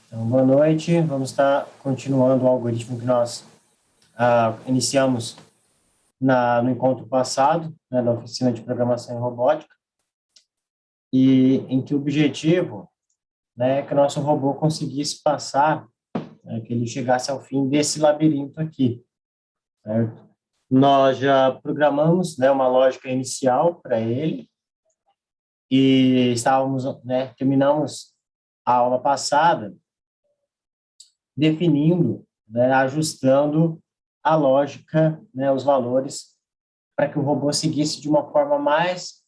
Então, boa noite. Vamos estar continuando o algoritmo que nós iniciamos no encontro passado, né, da oficina de programação e robótica, e em que o objetivo, né, é que o nosso robô conseguisse passar, né, que ele chegasse ao fim desse labirinto aqui, certo? Nós já programamos, né, uma lógica inicial para ele e terminamos a aula passada definindo, né, ajustando a lógica, né, os valores, para que o robô seguisse de uma forma mais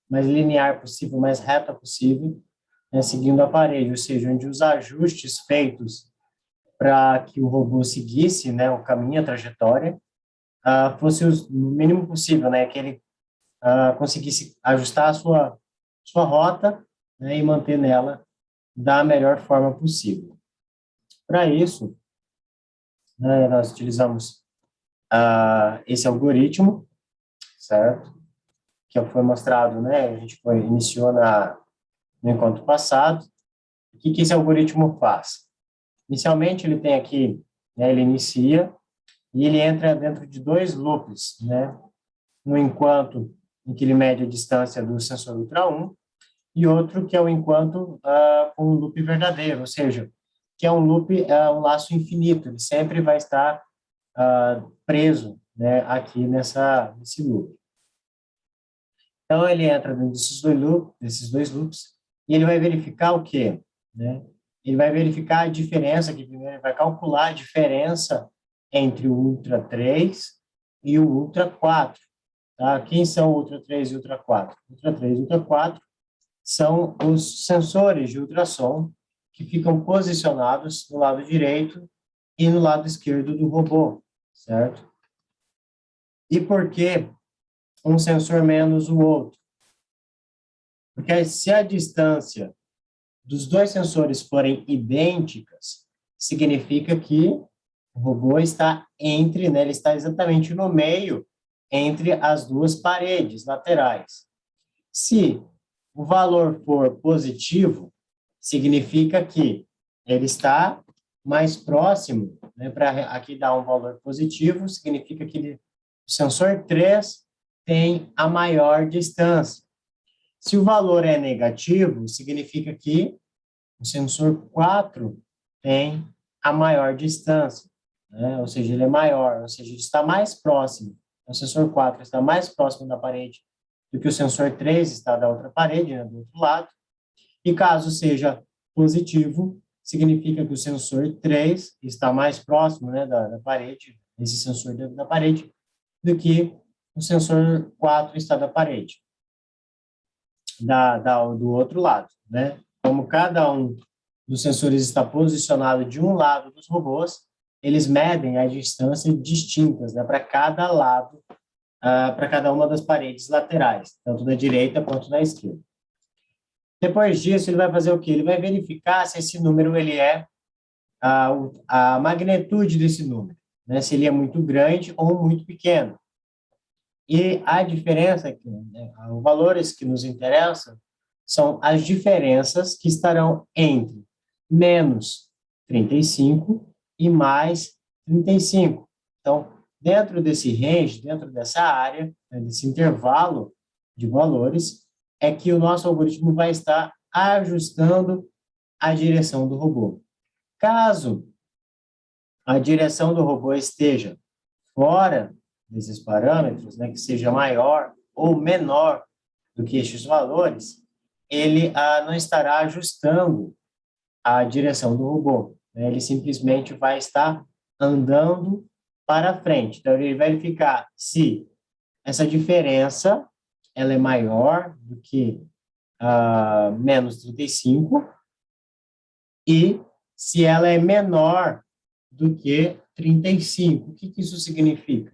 linear possível, mais reta possível, né, seguindo a parede, ou seja, onde os ajustes feitos para que o robô seguisse, né, o caminho, a trajetória, fosse o mínimo possível, né, que ele conseguisse ajustar a sua rota, né, e manter nela da melhor forma possível. Para isso, né, nós utilizamos esse algoritmo, certo? Que foi mostrado, né? Iniciou no encontro passado. O que esse algoritmo faz? Inicialmente, ele tem aqui, né, ele inicia e ele entra dentro de dois loops, né? Um enquanto em que ele mede a distância do sensor ultra 1 e outro que é o enquanto com um loop verdadeiro, ou seja, que é um loop, um laço infinito, ele sempre vai estar preso, né, aqui nesse loop. Então, ele entra dentro desses dois loops, e ele vai verificar o quê? Né? Ele vai verificar a diferença, que primeiro ele vai calcular a diferença entre o Ultra 3 e o Ultra 4. Tá? Quem são o Ultra 3 e o Ultra 4? Ultra 3 e Ultra 4 são os sensores de ultrassom que ficam posicionados no lado direito e no lado esquerdo do robô, certo? E por que um sensor menos o outro? Porque se a distância dos dois sensores forem idênticas, significa que o robô está né, ele está exatamente no meio entre as duas paredes laterais. Se o valor for positivo, significa que ele está mais próximo, né, para aqui dar um valor positivo, significa que o sensor 3 tem a maior distância. Se o valor é negativo, significa que o sensor 4 tem a maior distância, né? Ou seja, ele é maior, ou seja, ele está mais próximo. O sensor 4 está mais próximo da parede do que o sensor 3 está da outra parede, né, do outro lado. E caso seja positivo, significa que o sensor 3 está mais próximo, né, da parede, esse sensor da parede, do que o sensor 4 está da parede do outro lado, né? Como cada um dos sensores está posicionado de um lado dos robôs, eles medem a distância distintas, né, para cada lado, para cada uma das paredes laterais, tanto da direita quanto da esquerda. Depois disso, ele vai fazer o quê? Ele vai verificar se esse número ele é a magnitude desse número, né? Se ele é muito grande ou muito pequeno. E a diferença, né, os valores que nos interessam são as diferenças que estarão entre menos 35 e mais 35. Então, dentro desse range, dentro dessa área, né, desse intervalo de valores, é que o nosso algoritmo vai estar ajustando a direção do robô. Caso a direção do robô esteja fora desses parâmetros, né, que seja maior ou menor do que estes valores, ele não estará ajustando a direção do robô, né? Ele simplesmente vai estar andando para frente. Então, ele vai verificar se essa diferença ela é maior do que menos 35 e se ela é menor do que 35. O que isso significa?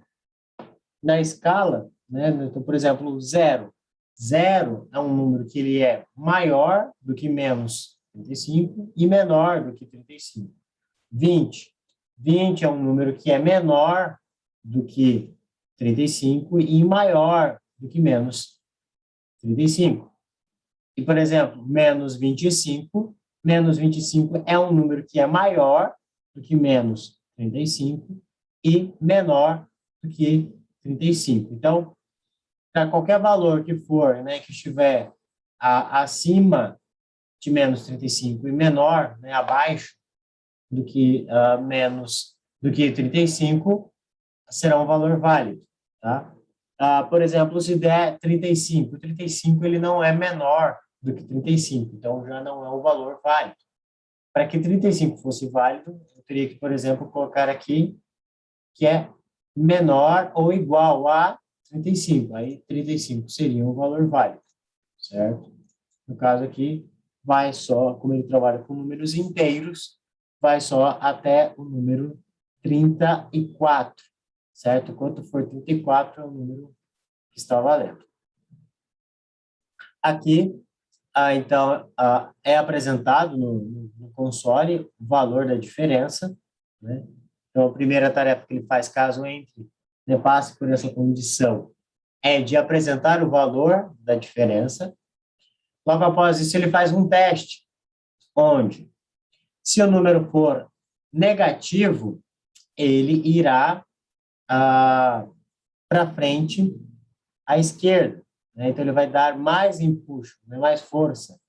Na escala, né? Então, por exemplo, zero. Zero é um número que ele é maior do que menos 35 e menor do que 35. 20. 20 é um número que é menor do que 35 e maior do que menos 35. E, por exemplo, menos 25 menos 25 é um número que é maior do que menos 35 e menor do que 35. Então, para qualquer valor que for, né, que estiver acima de menos 35 e menor, né, abaixo do que menos do que 35, será um valor válido, tá? Por exemplo, se der 35, 35 ele não é menor do que 35, então já não é um valor válido. Para que 35 fosse válido, eu teria que, por exemplo, colocar aqui que é menor ou igual a 35. Aí 35 seria um valor válido, certo? No caso aqui, vai só, como ele trabalha com números inteiros, vai só até o número 34, certo? Quanto for 34 é o número que está valendo. Aqui, então, é apresentado no console o valor da diferença, né? Então, a primeira tarefa que ele faz, caso entre, né, passe por essa condição, é de apresentar o valor da diferença. Logo após isso, ele faz um teste, onde, se o número for negativo, ele irá para frente à esquerda, né? Então, ele vai dar mais empuxo, né, mais força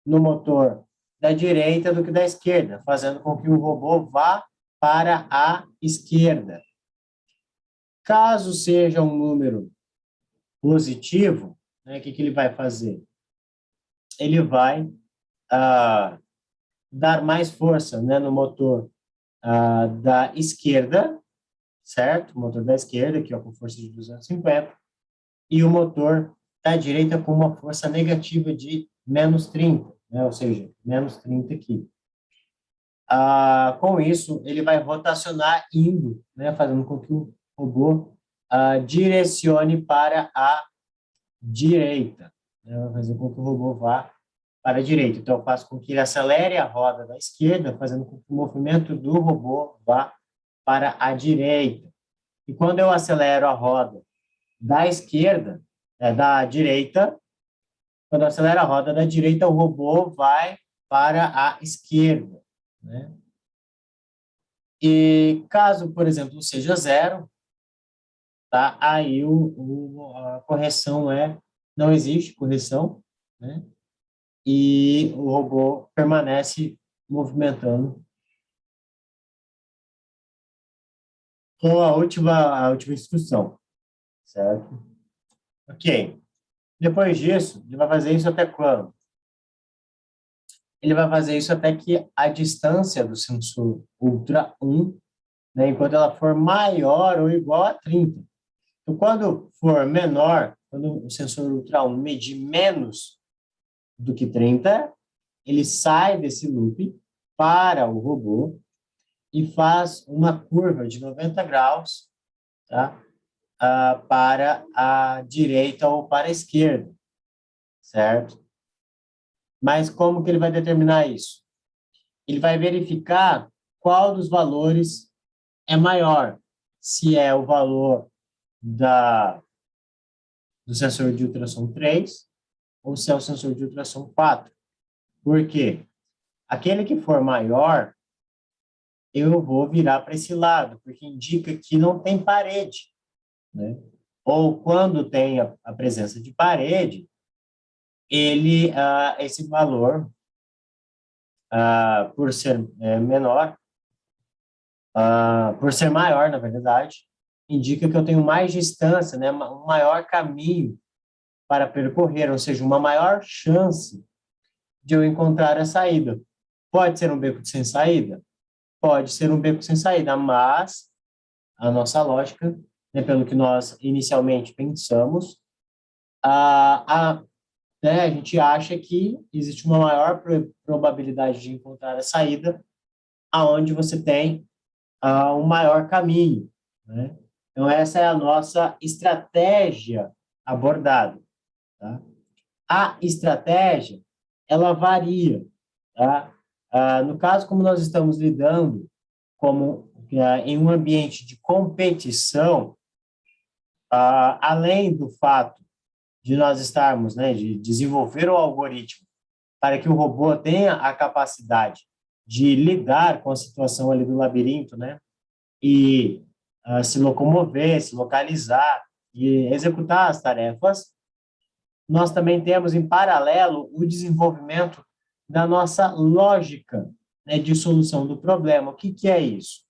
no motor da direita do que da esquerda, fazendo com que o robô vá para a esquerda. Caso seja um número positivo, né, o que ele vai fazer? Ele vai dar mais força, né, no motor da esquerda, certo? O motor da esquerda, aqui ó, com força de 250, e o motor da direita com uma força negativa de menos 30, né? Ou seja, menos 30 aqui. Com isso, ele vai rotacionar indo, né, fazendo com que o robô direcione para a direita, né, vai fazer com que o robô vá para a direita. Então, eu faço com que ele acelere a roda da esquerda, fazendo com que o movimento do robô vá para a direita. E quando eu acelero a roda da esquerda, da direita, quando eu acelero a roda da direita, o robô vai para a esquerda, né? E caso, por exemplo, seja zero, tá? Aí a correção não existe correção, né? E o robô permanece movimentando com a última instrução, certo? Ok. Depois disso, ele vai fazer isso até quando? Ele vai fazer isso até que a distância do sensor Ultra 1, né, enquanto ela for maior ou igual a 30. Então, quando for menor, quando o sensor Ultra 1 medir menos do que 30, ele sai desse loop para o robô e faz uma curva de 90 graus, tá? Para a direita ou para a esquerda, certo? Mas como que ele vai determinar isso? Ele vai verificar qual dos valores é maior, se é o valor do sensor de ultrassom 3 ou se é o sensor de ultrassom 4. Por quê? Aquele que for maior, eu vou virar para esse lado, porque indica que não tem parede, né? Ou quando tem a presença de parede, esse valor, por ser menor, por ser maior, na verdade, indica que eu tenho mais distância, né? Um maior caminho para percorrer, ou seja, uma maior chance de eu encontrar a saída. Pode ser um beco sem saída? Pode ser um beco sem saída, mas a nossa lógica, né, pelo que nós inicialmente pensamos, né, a gente acha que existe uma maior probabilidade de encontrar a saída aonde você tem um maior caminho, né? Então, essa é a nossa estratégia abordada, tá? A estratégia, ela varia, tá? No caso, como nós estamos lidando em um ambiente de competição, além do fato de nós estarmos, né, de desenvolver o algoritmo para que o robô tenha a capacidade de lidar com a situação ali do labirinto, né? E se locomover, se localizar e executar as tarefas, nós também temos em paralelo o desenvolvimento da nossa lógica, né, de solução do problema. O que é isso?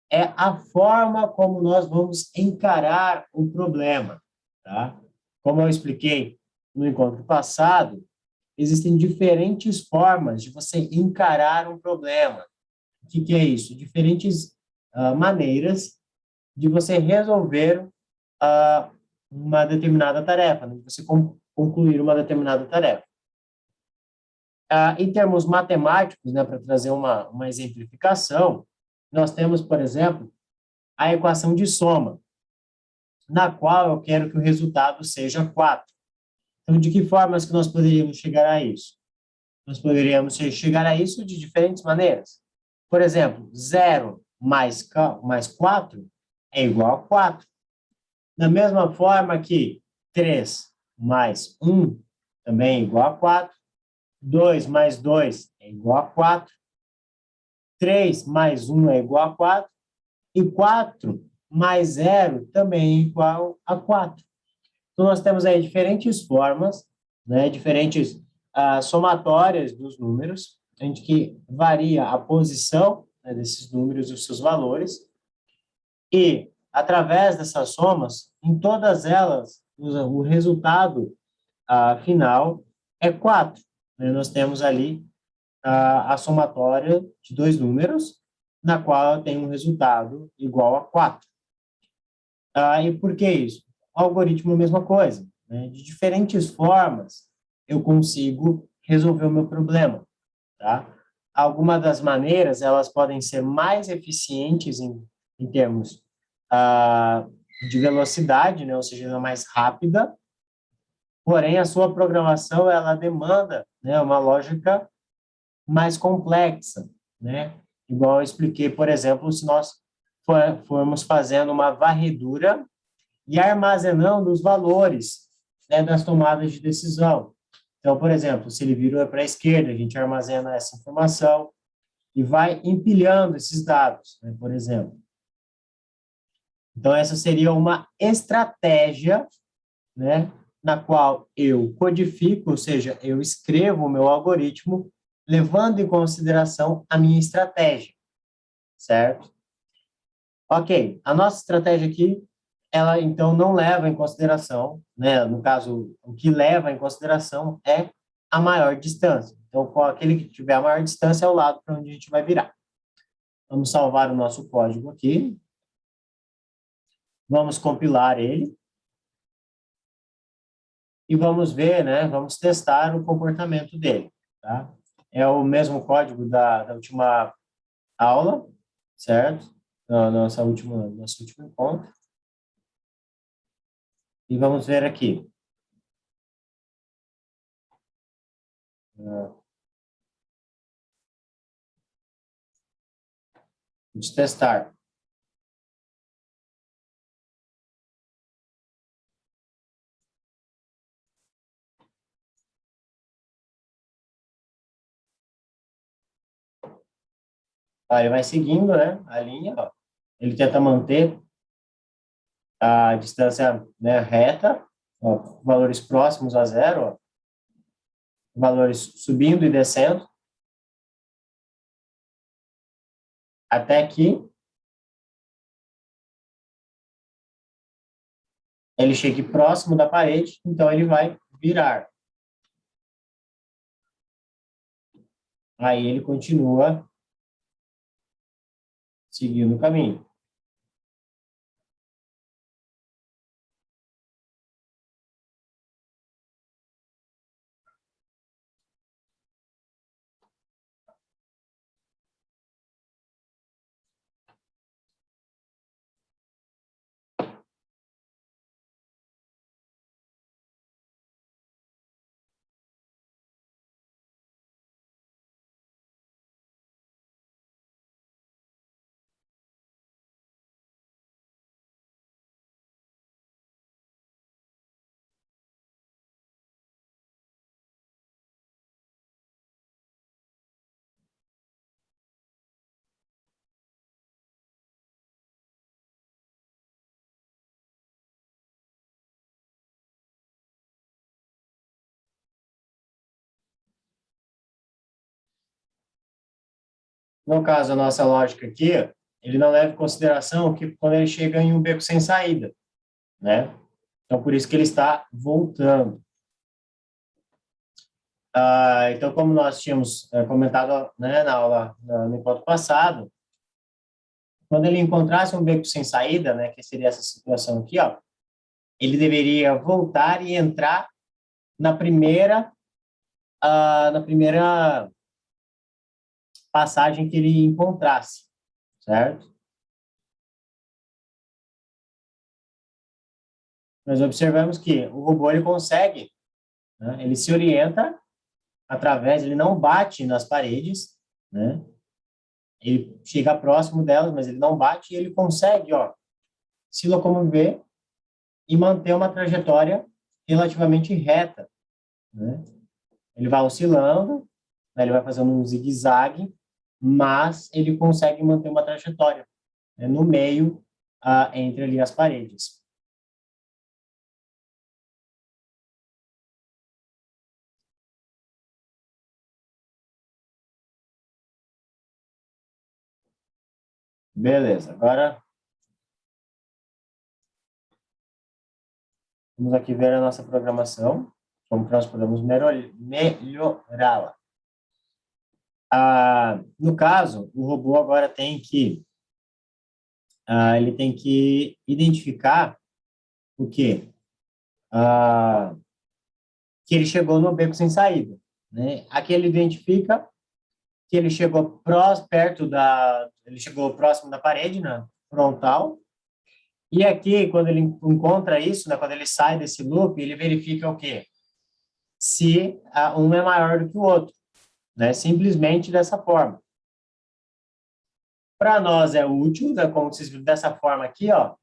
É a forma como nós vamos encarar o problema, tá? Como eu expliquei no encontro passado, existem diferentes formas de você encarar um problema. O que é isso? Diferentes maneiras de você resolver uma determinada tarefa, né? De você concluir uma determinada tarefa. Em termos matemáticos, né, para trazer uma exemplificação, nós temos, por exemplo, a equação de soma, na qual eu quero que o resultado seja 4. Então, de que formas que nós poderíamos chegar a isso? Nós poderíamos chegar a isso de diferentes maneiras. Por exemplo, 0 mais 4 é igual a 4. Da mesma forma que 3 mais 1 também é igual a 4. 2 mais 2 é igual a 4. 3 mais 1 é igual a 4. E 4 mais 0 também é igual a 4. Então, nós temos aí diferentes formas, né, diferentes somatórias dos números, onde que varia a posição, né, desses números e os seus valores, e, através dessas somas, em todas elas, o resultado final é 4. Né? Nós temos ali a somatória de dois números, na qual eu tenho um resultado igual a 4. E por que isso? O algoritmo é a mesma coisa. Né? De diferentes formas, eu consigo resolver o meu problema. Tá? Algumas das maneiras, elas podem ser mais eficientes em termos de velocidade, né? Ou seja, ela é mais rápida, porém, a sua programação, ela demanda, né, uma lógica mais complexa, né? Igual eu expliquei, por exemplo, se nós formos fazendo uma varredura e armazenando os valores, né, das tomadas de decisão. Então, por exemplo, se ele virou para a esquerda, a gente armazena essa informação e vai empilhando esses dados, né, por exemplo. Então, essa seria uma estratégia, né, na qual eu codifico, ou seja, eu escrevo o meu algoritmo levando em consideração a minha estratégia, certo? Ok, a nossa estratégia aqui, ela então não leva em consideração, né, no caso, o que leva em consideração é a maior distância. Então, aquele que tiver a maior distância é o lado para onde a gente vai virar. Vamos salvar o nosso código aqui. Vamos compilar ele. E vamos ver, né, vamos testar o comportamento dele, tá? É o mesmo código da última aula, certo? Nosso último encontro. E vamos ver aqui. Vamos testar. Ele vai seguindo, né, a linha, ó. Ele tenta manter a distância, né, reta, ó, valores próximos a zero, ó, valores subindo e descendo, até que ele chegue próximo da parede, então ele vai virar. Aí ele continua seguindo o caminho. No caso, a nossa lógica aqui, ele não leva em consideração que quando ele chega em um beco sem saída, né? Então, por isso que ele está voltando. Então, como nós tínhamos comentado, né, na aula, no encontro passado, quando ele encontrasse um beco sem saída, né, que seria essa situação aqui, ó, ele deveria voltar e entrar na primeira passagem que ele encontrasse, certo? Nós observamos que o robô ele consegue, né, ele se orienta através, ele não bate nas paredes, né? Ele chega próximo delas, mas ele não bate e ele consegue, ó, se locomover e manter uma trajetória relativamente reta, né? Ele vai oscilando, né, ele vai fazendo um zigue-zague, mas ele consegue manter uma trajetória, né, no meio, entre ali as paredes. Beleza, agora vamos aqui ver a nossa programação, como que nós podemos melhorá-la. No caso, o robô agora ele tem que identificar o quê? Que ele chegou no beco sem saída, né? Aqui ele identifica que ele chegou ele chegou próximo da parede, né, frontal. E aqui, quando ele encontra isso, né, quando ele sai desse loop, ele verifica o quê? Se um é maior do que o outro, né? Simplesmente dessa forma. Para nós é útil, né, como vocês viram dessa forma aqui, ó,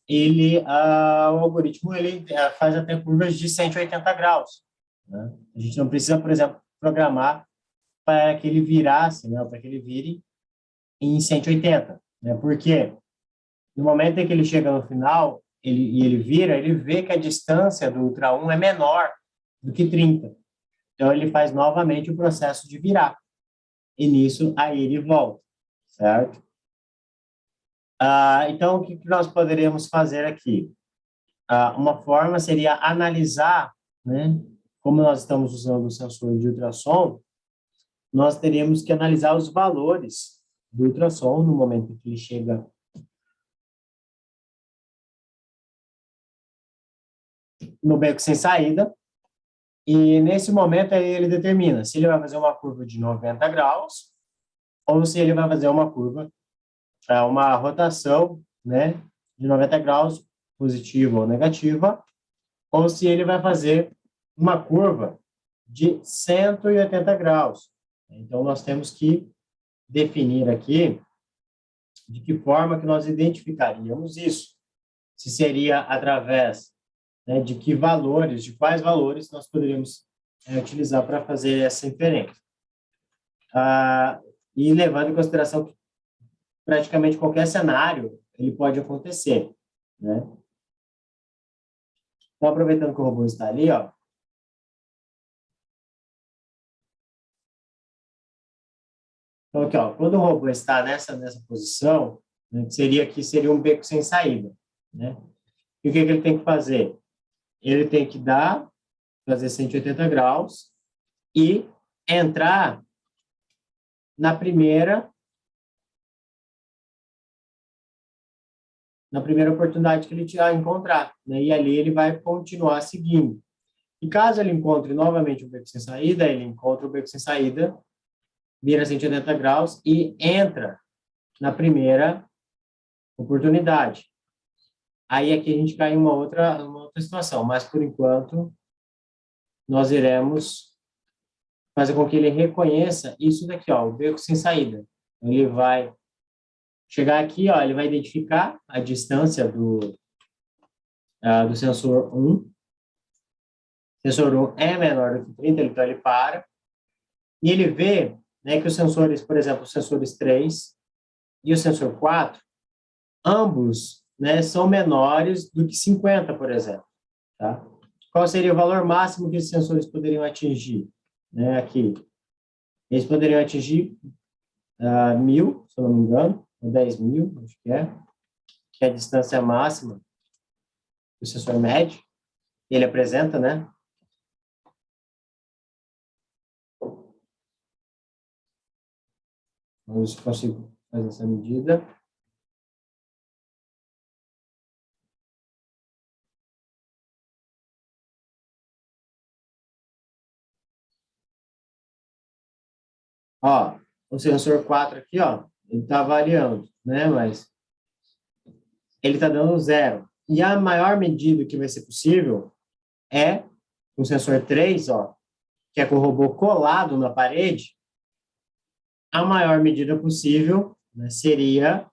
o algoritmo ele faz até curvas de 180 graus, né? A gente não precisa, por exemplo, programar para que ele virasse, né, para que ele vire em 180, né? Porque no momento em que ele chega no final, ele vira, ele vê que a distância do Ultra 1 é menor do que 30. Então, ele faz novamente o processo de virar. E nisso, aí ele volta, certo? Então, o que nós poderíamos fazer aqui? Uma forma seria analisar, né? Como nós estamos usando o sensor de ultrassom, nós teríamos que analisar os valores do ultrassom no momento em que ele chega no beco sem saída, e nesse momento aí ele determina se ele vai fazer uma curva de 90 graus ou se ele vai fazer uma curva, uma rotação, né, de 90 graus, positiva ou negativa, ou se ele vai fazer uma curva de 180 graus. Então, nós temos que definir aqui de que forma que nós identificaríamos isso. Se seria através, né, de quais valores nós poderíamos utilizar para fazer essa inferência. E levando em consideração que praticamente qualquer cenário ele pode acontecer, né? Então, aproveitando que o robô está ali, ó, então aqui, ó, quando o robô está nessa posição, né, seria um beco sem saída, né? E o que ele tem que fazer? Ele tem que fazer 180 graus e entrar na primeira oportunidade que ele encontrar, né? E ali ele vai continuar seguindo. E caso ele encontre novamente o beco sem saída, ele encontra o beco sem saída, vira 180 graus e entra na primeira oportunidade. Aí aqui a gente cai em uma outra situação, mas por enquanto nós iremos fazer com que ele reconheça isso daqui, ó, o beco sem saída. Ele vai chegar aqui, ó, ele vai identificar a distância do sensor 1. O sensor 1 é menor do que 30, então ele para. E ele vê, né, que os sensores, por exemplo, os sensores 3 e o sensor 4, ambos, né, são menores do que 50, por exemplo. Tá? Qual seria o valor máximo que esses sensores poderiam atingir? Né, aqui. Eles poderiam atingir 1.000, se eu não me engano, ou 10.000, acho que é a distância máxima que o sensor mede. Ele apresenta, né? Vamos ver se consigo fazer essa medida. Ó, o sensor 4 aqui, ó, ele está variando, né? Mas ele está dando 0. E a maior medida que vai ser possível é o sensor 3, ó, que é com o robô colado na parede. A maior medida possível, né, seria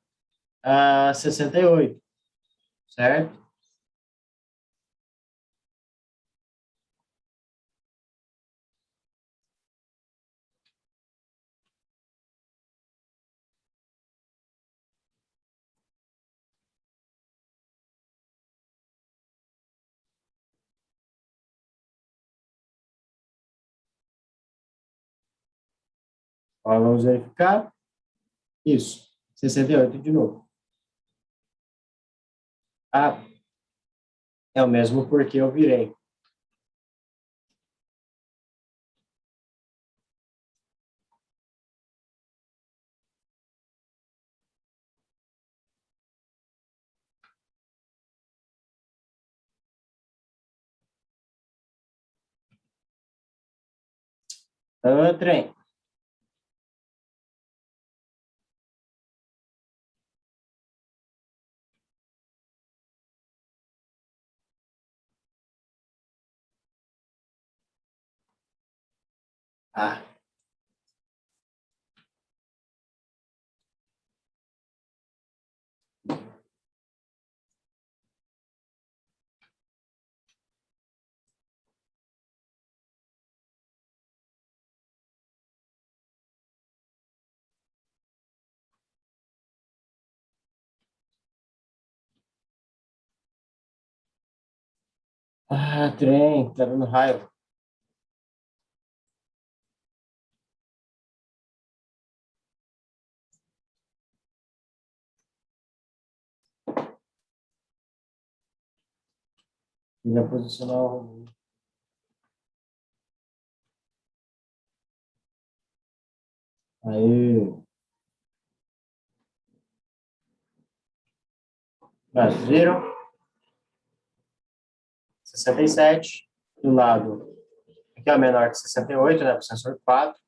a 68, certo? Ó, vamos verificar. Isso, 68 de novo. Ah, é o mesmo porque eu virei. Trem. Ah, trem, tá dando raiva. Ele vai posicionar o robô. Aí. Mas viram? 67. Do lado, aqui é menor que 68, né? O sensor 4.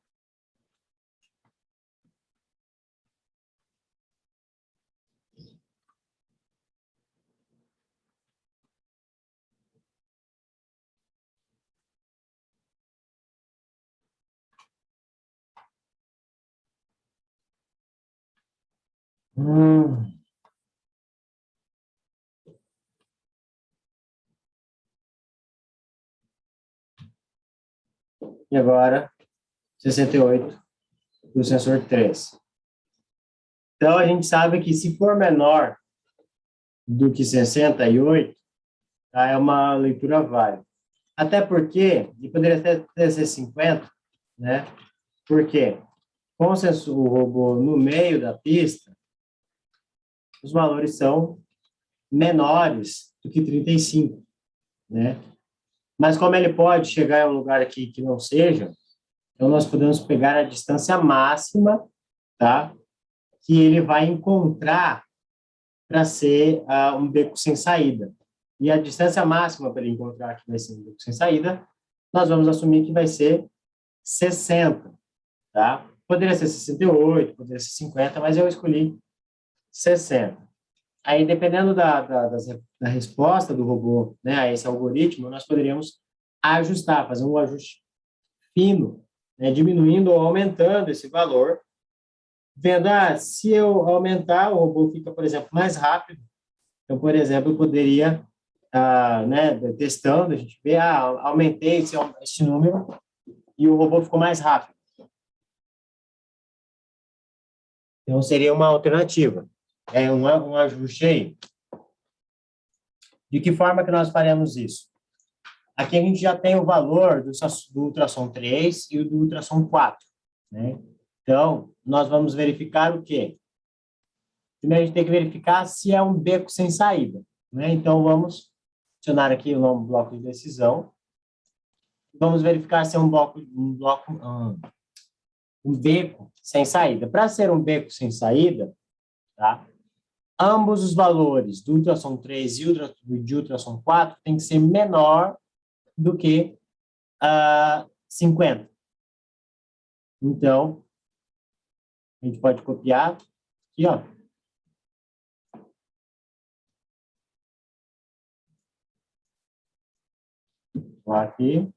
Hum. E agora, 68 do sensor 3. Então, a gente sabe que se for menor do que 68, tá, é uma leitura válida. Até porque, e poderia até ser 50, né? Por quê? Com o sensor, o robô no meio da pista, os valores são menores do que 35, né? Mas como ele pode chegar em um lugar aqui que não seja, então nós podemos pegar a distância máxima, tá? Que ele vai encontrar para ser um beco sem saída. E a distância máxima para ele encontrar que vai ser um beco sem saída, nós vamos assumir que vai ser 60, tá? Poderia ser 68, poderia ser 50, mas eu escolhi 60. Aí, dependendo da resposta do robô, né, a esse algoritmo, nós poderíamos ajustar, fazer um ajuste fino, né, diminuindo ou aumentando esse valor, vendo, se eu aumentar, o robô fica, por exemplo, mais rápido. Então, por exemplo, eu poderia, né, testando, a gente vê, aumentei esse número e o robô ficou mais rápido. Então, seria uma alternativa. É um ajuste aí. De que forma que nós faremos isso? Aqui a gente já tem o valor do ultrassom 3 e o do ultrassom 4, né? Então, nós vamos verificar o quê? Primeiro, a gente tem que verificar se é um beco sem saída, né? Então, vamos adicionar aqui o nome bloco de decisão. Vamos verificar se é um beco sem saída. Para ser um beco sem saída, tá? Ambos os valores do ultrassom 3 e de ultrassom 4 tem que ser menor do que 50. Então, a gente pode copiar aqui, ó. Aqui.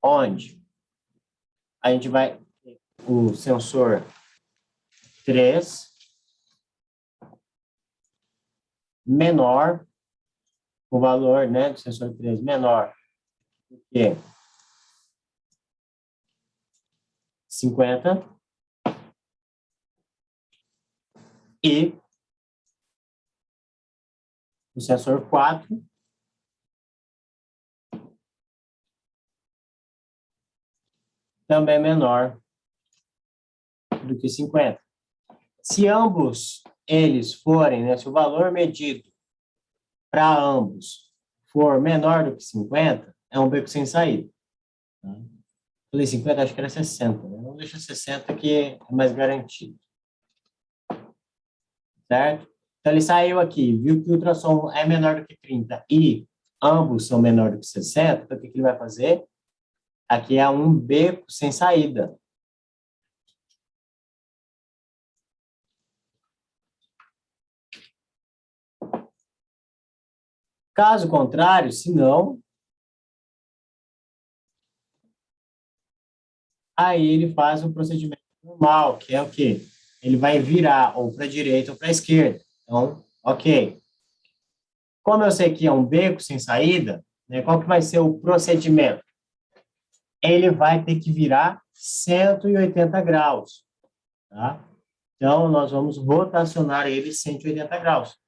Onde a gente vai o sensor 3 menor, o valor, né, do sensor 3 menor do que 50 e o sensor 4 também menor do que 50. Se ambos eles forem, né, se o valor medido para ambos for menor do que 50, é um beco sem saída. Tá? Falei 50, acho que era 60. Né? Não deixa 60 que é mais garantido. Certo? Então, ele saiu aqui, viu que o ultrassom é menor do que 30 e ambos são menor do que 60, então o que ele vai fazer? Aqui é um beco sem saída. Caso contrário, se não, aí ele faz o procedimento normal, que é o quê? Ele vai virar ou para a direita ou para a esquerda. Então, ok. Como eu sei que é um beco sem saída, né, qual que vai ser o procedimento? Ele vai ter que virar 180 graus. Tá? Então, nós vamos rotacionar ele 180 graus.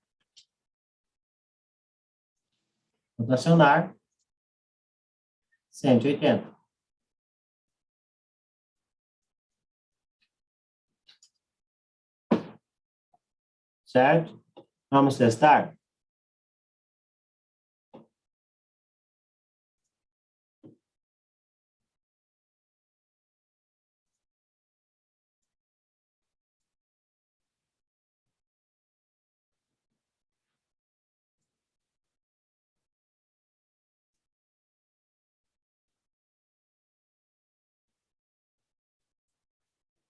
Rotacionar 180. Certo? Vamos testar?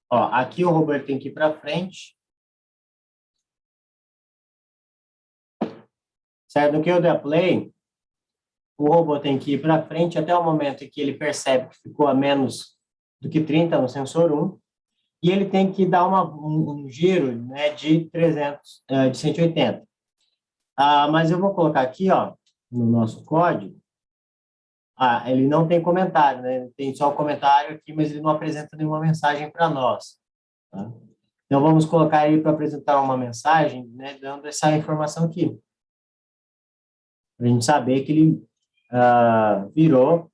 Ó, aqui o robô tem que ir para frente. Certo? No que eu der play, o robô tem que ir para frente até o momento em que ele percebe que ficou a menos do que 30 no sensor 1, e ele tem que dar um giro, né, de 300, de 180. Mas eu vou colocar aqui, ó, no nosso código, ele não tem comentário, né? Tem só o comentário aqui, mas ele não apresenta nenhuma mensagem para nós. Tá? Então, vamos colocar ele para apresentar uma mensagem, né, dando essa informação aqui. Para a gente saber que ele virou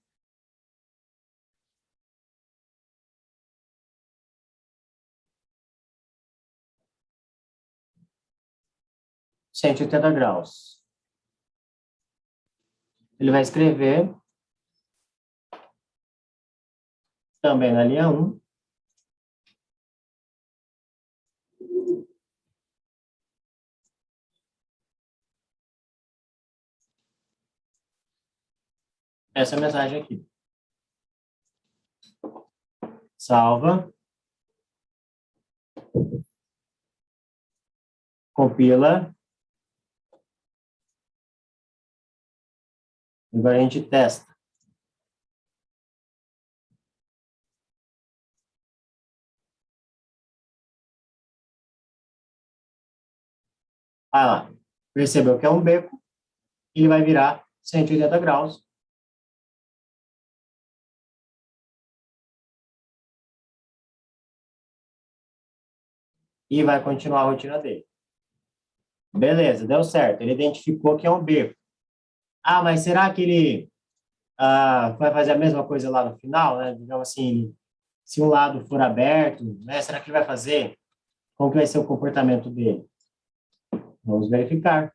180 graus. Ele vai escrever também na linha 1. Essa mensagem aqui. Salva. Compila. Agora a gente testa. Lá. Percebeu que é um beco. Ele vai virar 180 graus. E vai continuar a rotina dele. Beleza, deu certo. Ele identificou que é um beco. Mas será que ele vai fazer a mesma coisa lá no final, né? Digamos assim, se um lado for aberto, né? Será que ele vai fazer? Como que vai ser o comportamento dele? Vamos verificar.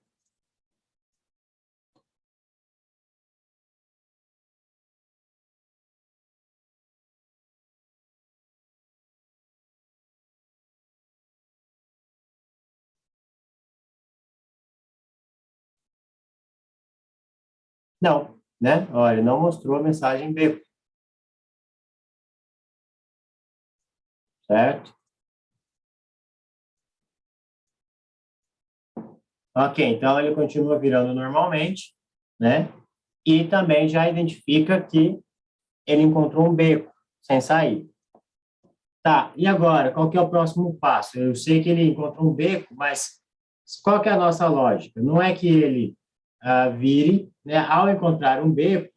Não, né? Olha, ele não mostrou a mensagem B, certo? Ok, então ele continua virando normalmente, né? E também já identifica que ele encontrou um beco sem sair. Tá, e agora, qual que é o próximo passo? Eu sei que ele encontrou um beco, mas qual que é a nossa lógica? Não é que ele vire, né? Ao encontrar um beco,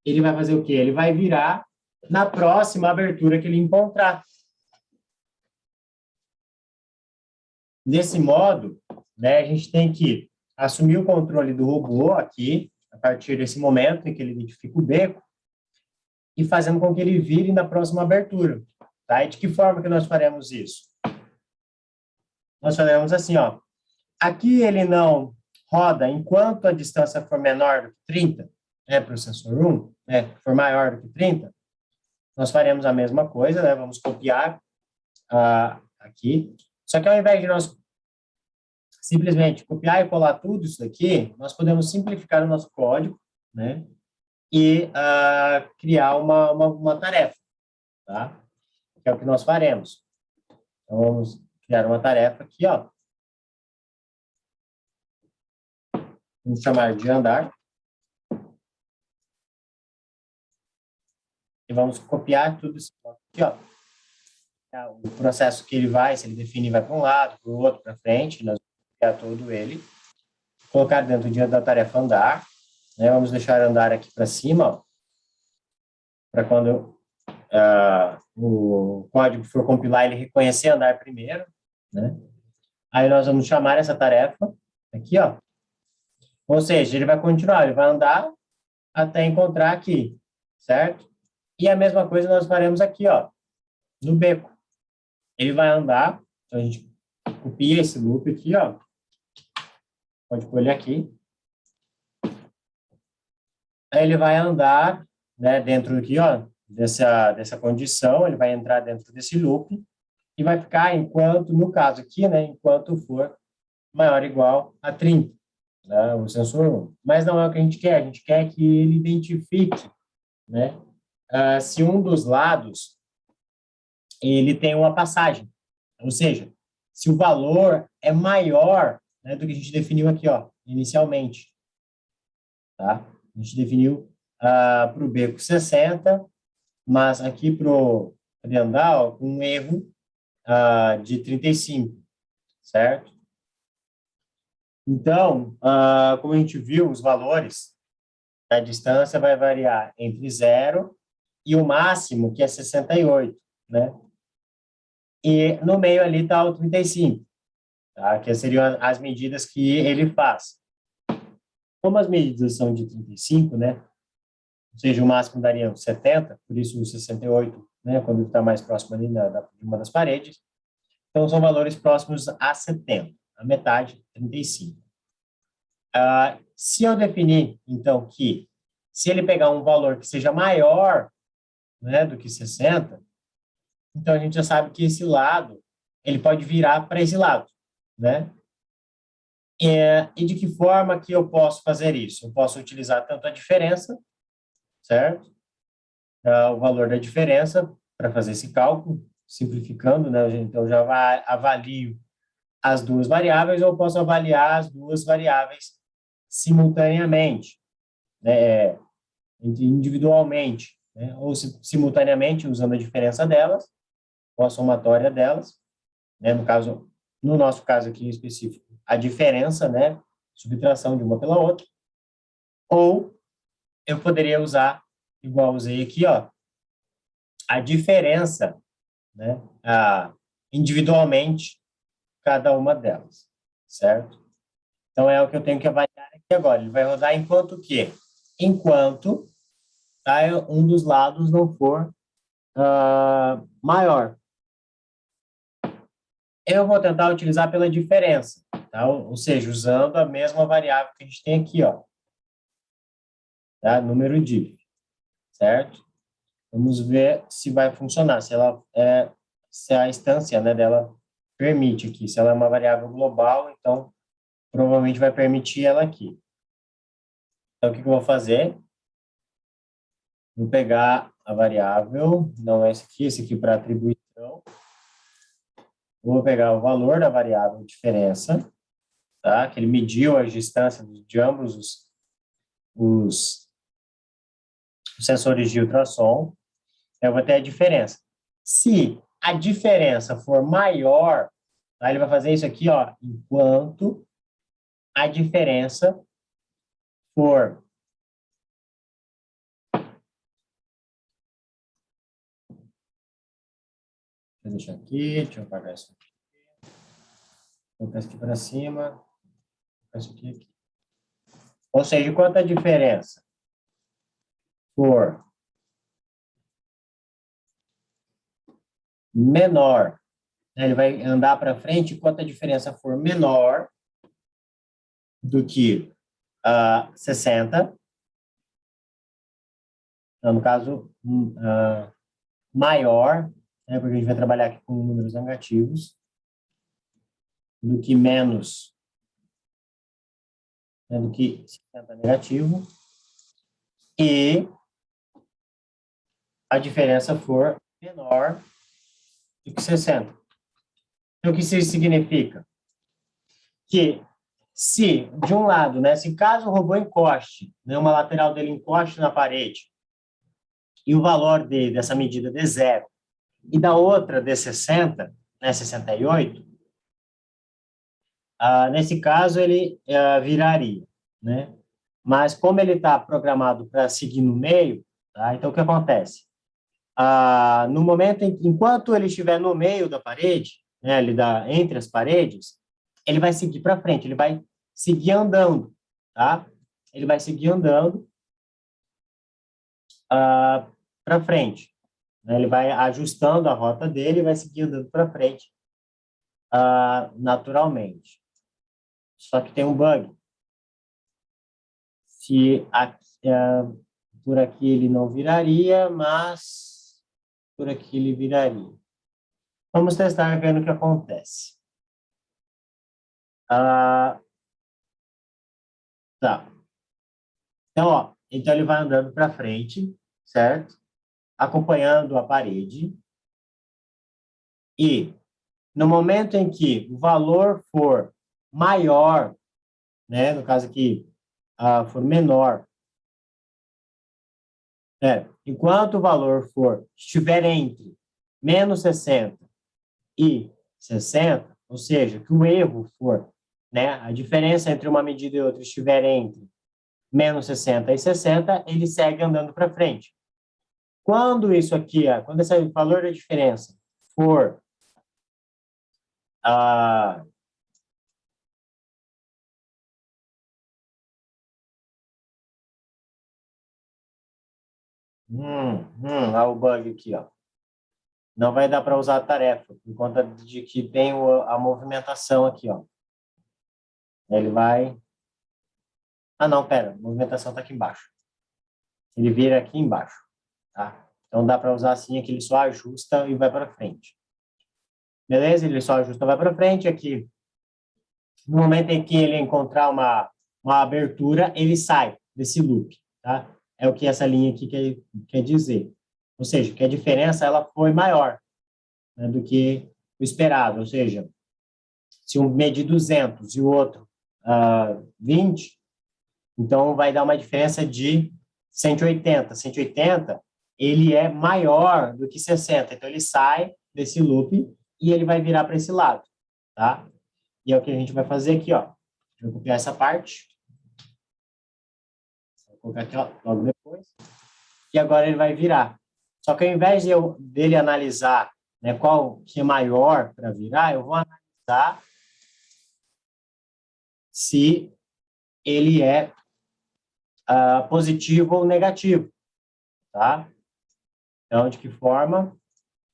ele vai fazer o quê? Ele vai virar na próxima abertura que ele encontrar. Desse modo, né, a gente tem que assumir o controle do robô aqui, a partir desse momento em que ele identifica o beco, e fazendo com que ele vire na próxima abertura. Tá? E de que forma que nós faremos isso? Nós faremos assim, ó. Aqui ele não roda enquanto a distância for menor do que 30, né, para o sensor 1, né, for maior do que 30, nós faremos a mesma coisa, né, vamos copiar aqui, só que ao invés de nós simplesmente copiar e colar tudo isso daqui, nós podemos simplificar o nosso código, né, e criar uma tarefa, tá? Que é o que nós faremos. Então, vamos criar uma tarefa aqui, ó. Vamos chamar de andar. E vamos copiar tudo isso aqui, ó. O processo que ele vai, se ele definir, vai para um lado, para o outro, para frente, nós vamos copiar todo ele, colocar dentro da tarefa andar, né? Vamos deixar andar aqui para cima, para quando o código for compilar, ele reconhecer andar primeiro, né? Aí nós vamos chamar essa tarefa aqui, ó. Ou seja, ele vai continuar, ele vai andar até encontrar aqui, certo? E a mesma coisa nós faremos aqui, ó, no beco. Ele vai andar, então a gente copia esse loop aqui, ó. Pode pôr ele aqui. Aí ele vai andar, né, dentro aqui, ó, dessa condição, ele vai entrar dentro desse loop e vai ficar enquanto, no caso aqui, né, enquanto for maior ou igual a 30, né, o sensor 1. Mas não é o que a gente quer que ele identifique, né, se um dos lados ele tem uma passagem, ou seja, se o valor é maior, né, do que a gente definiu aqui, ó, inicialmente, tá? A gente definiu para o beco 60, mas aqui para o Riandal, um erro de 35, certo? Então, como a gente viu, os valores da distância vai variar entre 0 e o máximo, que é 68, né? E no meio ali está o 35, tá? Que seriam as medidas que ele faz. Como as medidas são de 35, né? Ou seja, o máximo daria 70, por isso o 68, né? Quando está mais próximo ali de uma das paredes. Então, são valores próximos a 70, a metade, 35. Se eu definir, então, que se ele pegar um valor que seja maior, né, do que 60, então a gente já sabe que esse lado, ele pode virar para esse lado, né? E de que forma que eu posso fazer isso? Eu posso utilizar tanto a diferença, certo? O valor da diferença para fazer esse cálculo, simplificando, né? Então, já avalio as duas variáveis, ou eu posso avaliar as duas variáveis simultaneamente, né? Individualmente, né? Ou simultaneamente, usando a diferença delas, ou a somatória delas, né? No nosso caso aqui em específico, a diferença, né? Subtração de uma pela outra, ou eu poderia usar, igual usei aqui, ó, a diferença, né? Individualmente, cada uma delas, certo? Então, é o que eu tenho que avaliar aqui agora. Ele vai rodar enquanto o quê? Enquanto tá? Um dos lados não for maior. Eu vou tentar utilizar pela diferença, tá? Ou seja, usando a mesma variável que a gente tem aqui, ó, tá? Número diff, certo? Vamos ver se vai funcionar, se a instância, né, dela permite aqui. Se ela é uma variável global, então provavelmente vai permitir ela aqui. Então, o que eu vou fazer? Vou pegar a variável, não é esse aqui para atribuição. Vou pegar o valor da variável diferença, tá? Que ele mediu a distância de ambos os sensores de ultrassom. Eu vou ter a diferença. Se a diferença for maior, tá? Ele vai fazer isso aqui, ó, enquanto a diferença for deixa eu deixar aqui, deixa eu apagar isso aqui. Vou colocar isso aqui para cima, vou colocar isso aqui. Ou seja, enquanto a diferença for menor, né, ele vai andar para frente enquanto a diferença for menor do que 60, então, no caso, maior, né, porque a gente vai trabalhar aqui com números negativos, do que menos, né, do que 60 negativo, e a diferença for menor do que 60. Então, o que isso significa? Que se, de um lado, né, se caso o robô encoste, né, uma lateral dele encoste na parede, e o valor dessa medida dê zero, e da outra dê 60, né, 68, nesse caso ele viraria, né? Mas como ele está programado para seguir no meio, tá? Então o que acontece? No momento enquanto ele estiver no meio da parede, né, entre as paredes, ele vai seguir para frente, ele vai seguir andando, tá? Ele vai seguir andando para frente, né? Ele vai ajustando a rota dele e vai seguir andando para frente naturalmente. Só que tem um bug. Se por aqui ele não viraria, mas por aqui ele viraria. Vamos testar vendo o que acontece. Tá. Então, ó, então ele vai andando para frente, certo? Acompanhando a parede. E no momento em que o valor for maior, né, no caso aqui, for menor, enquanto o valor estiver entre menos 60 e 60, ou seja, que o erro for, né, a diferença entre uma medida e outra estiver entre menos 60 e 60, ele segue andando para frente. Quando isso aqui, quando esse valor da diferença for ah, olha o bug aqui, ó. Não vai dar para usar a tarefa, por conta de que tem a movimentação aqui, ó. Ele vai... não, pera, a movimentação está aqui embaixo. Ele vira aqui embaixo, tá? Então dá para usar assim, aqui ele só ajusta e vai para frente. Beleza? Ele só ajusta e vai para frente. Aqui, no momento em que ele encontrar uma abertura, ele sai desse loop, tá? É o que essa linha aqui quer dizer. Ou seja, que a diferença ela foi maior, né, do que o esperado. Ou seja, se um medir 200 e o outro 20, então vai dar uma diferença de 180. 180, ele é maior do que 60. Então, ele sai desse loop e ele vai virar para esse lado, tá? E é o que a gente vai fazer aqui, ó. Vou copiar essa parte. Vou colocar aqui, ó, logo depois. E agora ele vai virar. Só que ao invés dele analisar, né, qual que é maior para virar, eu vou analisar se ele é positivo ou negativo. tá? Então, de que forma?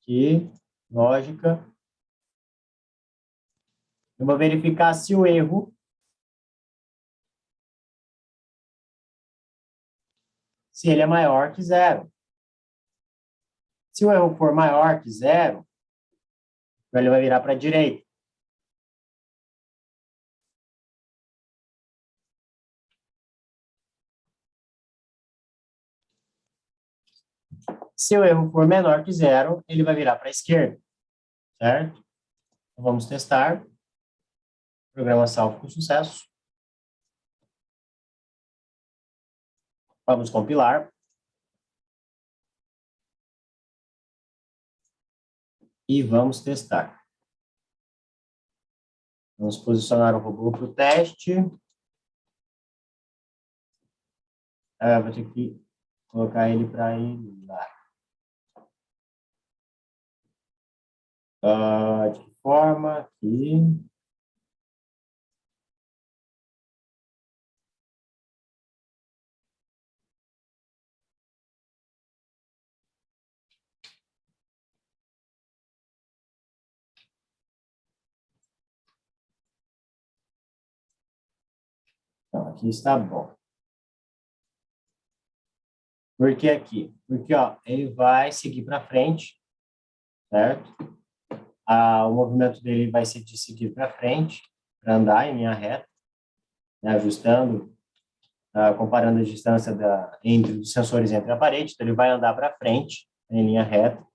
Que lógica? Eu vou verificar se o erro se ele é maior que zero. Se o erro for maior que zero, ele vai virar para a direita. Se o erro for menor que zero, ele vai virar para a esquerda, certo? Então, vamos testar. Programa salvo com sucesso. Vamos compilar. E vamos testar. Vamos posicionar o robô para o teste. Vou ter que colocar ele para ir lá. De que forma? Aqui. Então, aqui está bom. Por que aqui? Porque, ó, ele vai seguir para frente, certo? O movimento dele vai ser de seguir para frente, para andar em linha reta, né, ajustando, comparando a distância entre os sensores entre a parede. Então, ele vai andar para frente, em linha reta.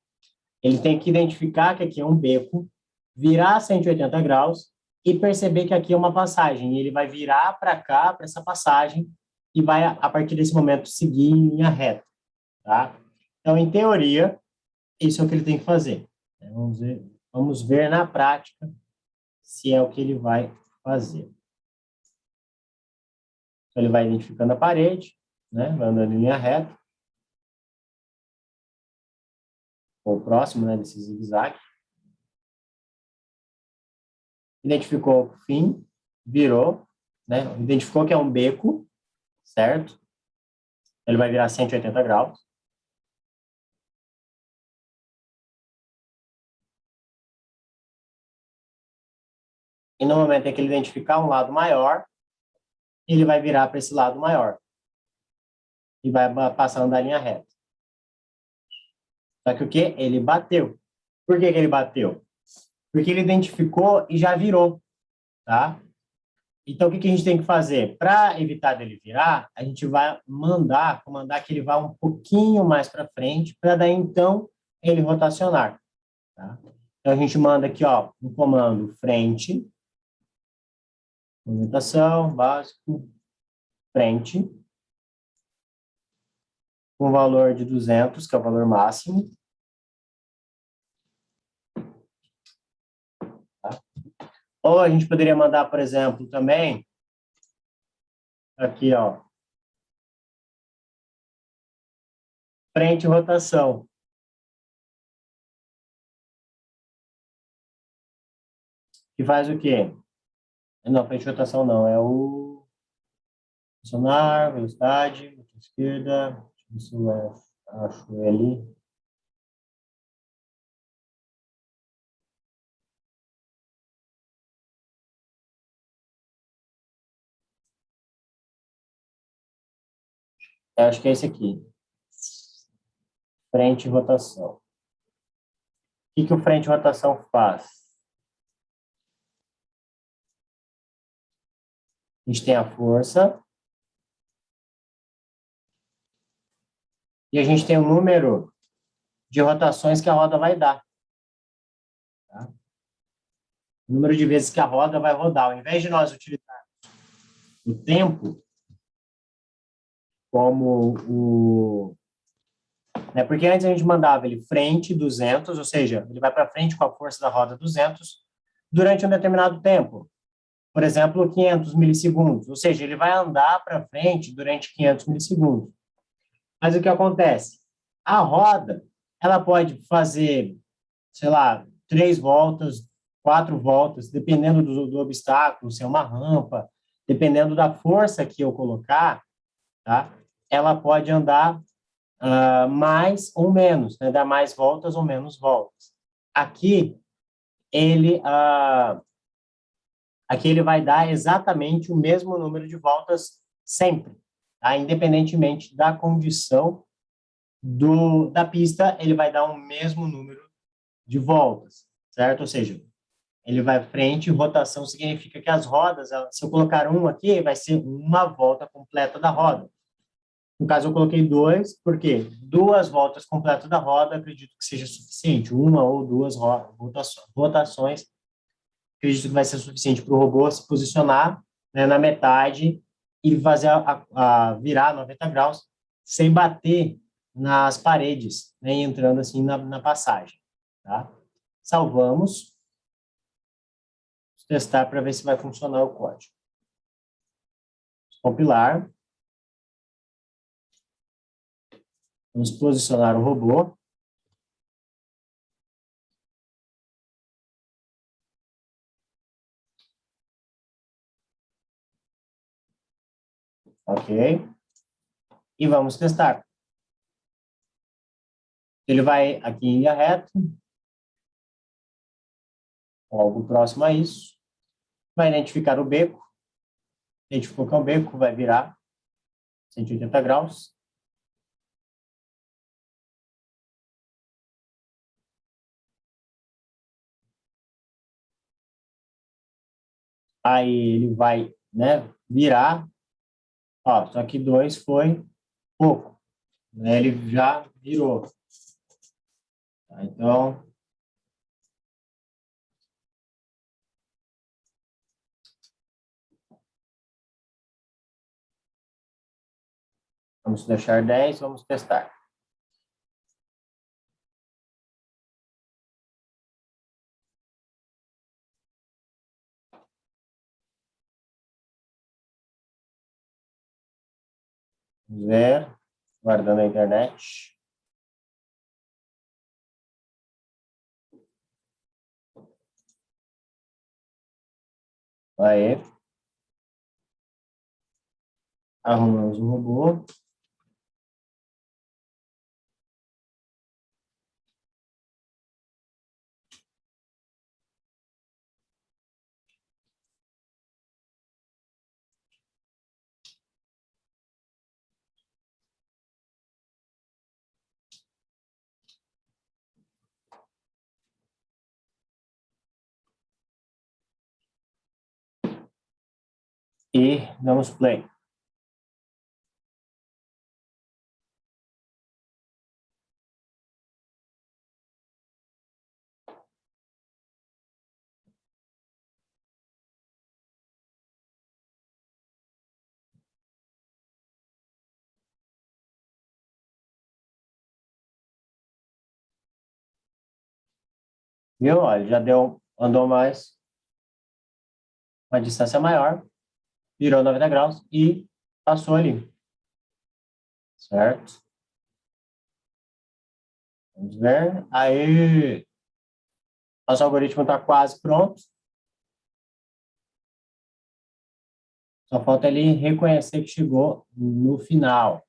Ele tem que identificar que aqui é um beco, virar 180 graus e perceber que aqui é uma passagem. E ele vai virar para cá, para essa passagem, e vai, a partir desse momento, seguir em linha reta. Tá? Então, em teoria, isso é o que ele tem que fazer. Vamos ver na prática se é o que ele vai fazer. Então, ele vai identificando a parede, né? Vai andando em linha reta. Ou próximo, né, desse zigue-zague. Identificou o fim, virou, né? Identificou que é um beco, certo? Ele vai virar 180 graus. E no momento em que ele identificar um lado maior, ele vai virar para esse lado maior. E vai passando da linha reta. Só que o quê? Ele bateu. Por que ele bateu? Porque ele identificou e já virou, tá? Então, o que a gente tem que fazer? Para evitar dele virar, a gente vai comandar que ele vá um pouquinho mais para frente, para daí, então, ele rotacionar, tá? Então, a gente manda aqui, ó, um comando frente, movimentação, básico, frente, com valor de 200, que é o valor máximo. Tá? Ou a gente poderia mandar, por exemplo, também, aqui, ó, frente e rotação. Que faz o quê? Não, frente e rotação não, é o funcionar, velocidade, esquerda, deixa eu ver se eu acho ele. Eu acho que é esse aqui. Frente e rotação. O que o frente e rotação faz? A gente tem a força. E a gente tem o número de rotações que a roda vai dar. Tá? O número de vezes que a roda vai rodar. Ao invés de nós utilizarmos o tempo como o... Né? Porque antes a gente mandava ele frente 200, ou seja, ele vai para frente com a força da roda 200 durante um determinado tempo. Por exemplo, 500 milissegundos. Ou seja, ele vai andar para frente durante 500 milissegundos. Mas o que acontece? A roda, ela pode fazer, sei lá, 3 voltas, 4 voltas, dependendo do obstáculo, se é uma rampa, dependendo da força que eu colocar, tá? Ela pode andar mais ou menos, né? Dar mais voltas ou menos voltas. Aqui, ele, aqui ele vai dar exatamente o mesmo número de voltas sempre, tá? Independentemente da condição da pista, ele vai dar o mesmo número de voltas, certo? Ou seja, ele vai frente, rotação significa que as rodas, se eu colocar um aqui, vai ser uma volta completa da roda. No caso, eu coloquei dois, porque duas voltas completas da roda, acredito que seja suficiente. Uma ou duas rotações, acredito que vai ser suficiente para o robô se posicionar, né, na metade e fazer a virar 90 graus sem bater nas paredes, né, entrando assim na passagem. Tá? Salvamos. Vamos testar para ver se vai funcionar o código. Compilar. Vamos posicionar o robô. Ok. E vamos testar. Ele vai aqui em linha reta, algo próximo a isso. Vai identificar o beco. Identificou que é o beco, vai virar 180 graus. Aí ele vai, né, virar. Ó, só que 2 foi pouco, né? Ele já virou. Tá, então, vamos deixar 10, vamos testar. Vamos ver, guardando a internet. Aí, arrumamos o robô. E damos play. Viu? Olha, já deu, andou mais, uma distância maior, virou 90 graus e passou ali. Certo? Vamos ver. Aí, nosso algoritmo está quase pronto. Só falta ele reconhecer que chegou no final.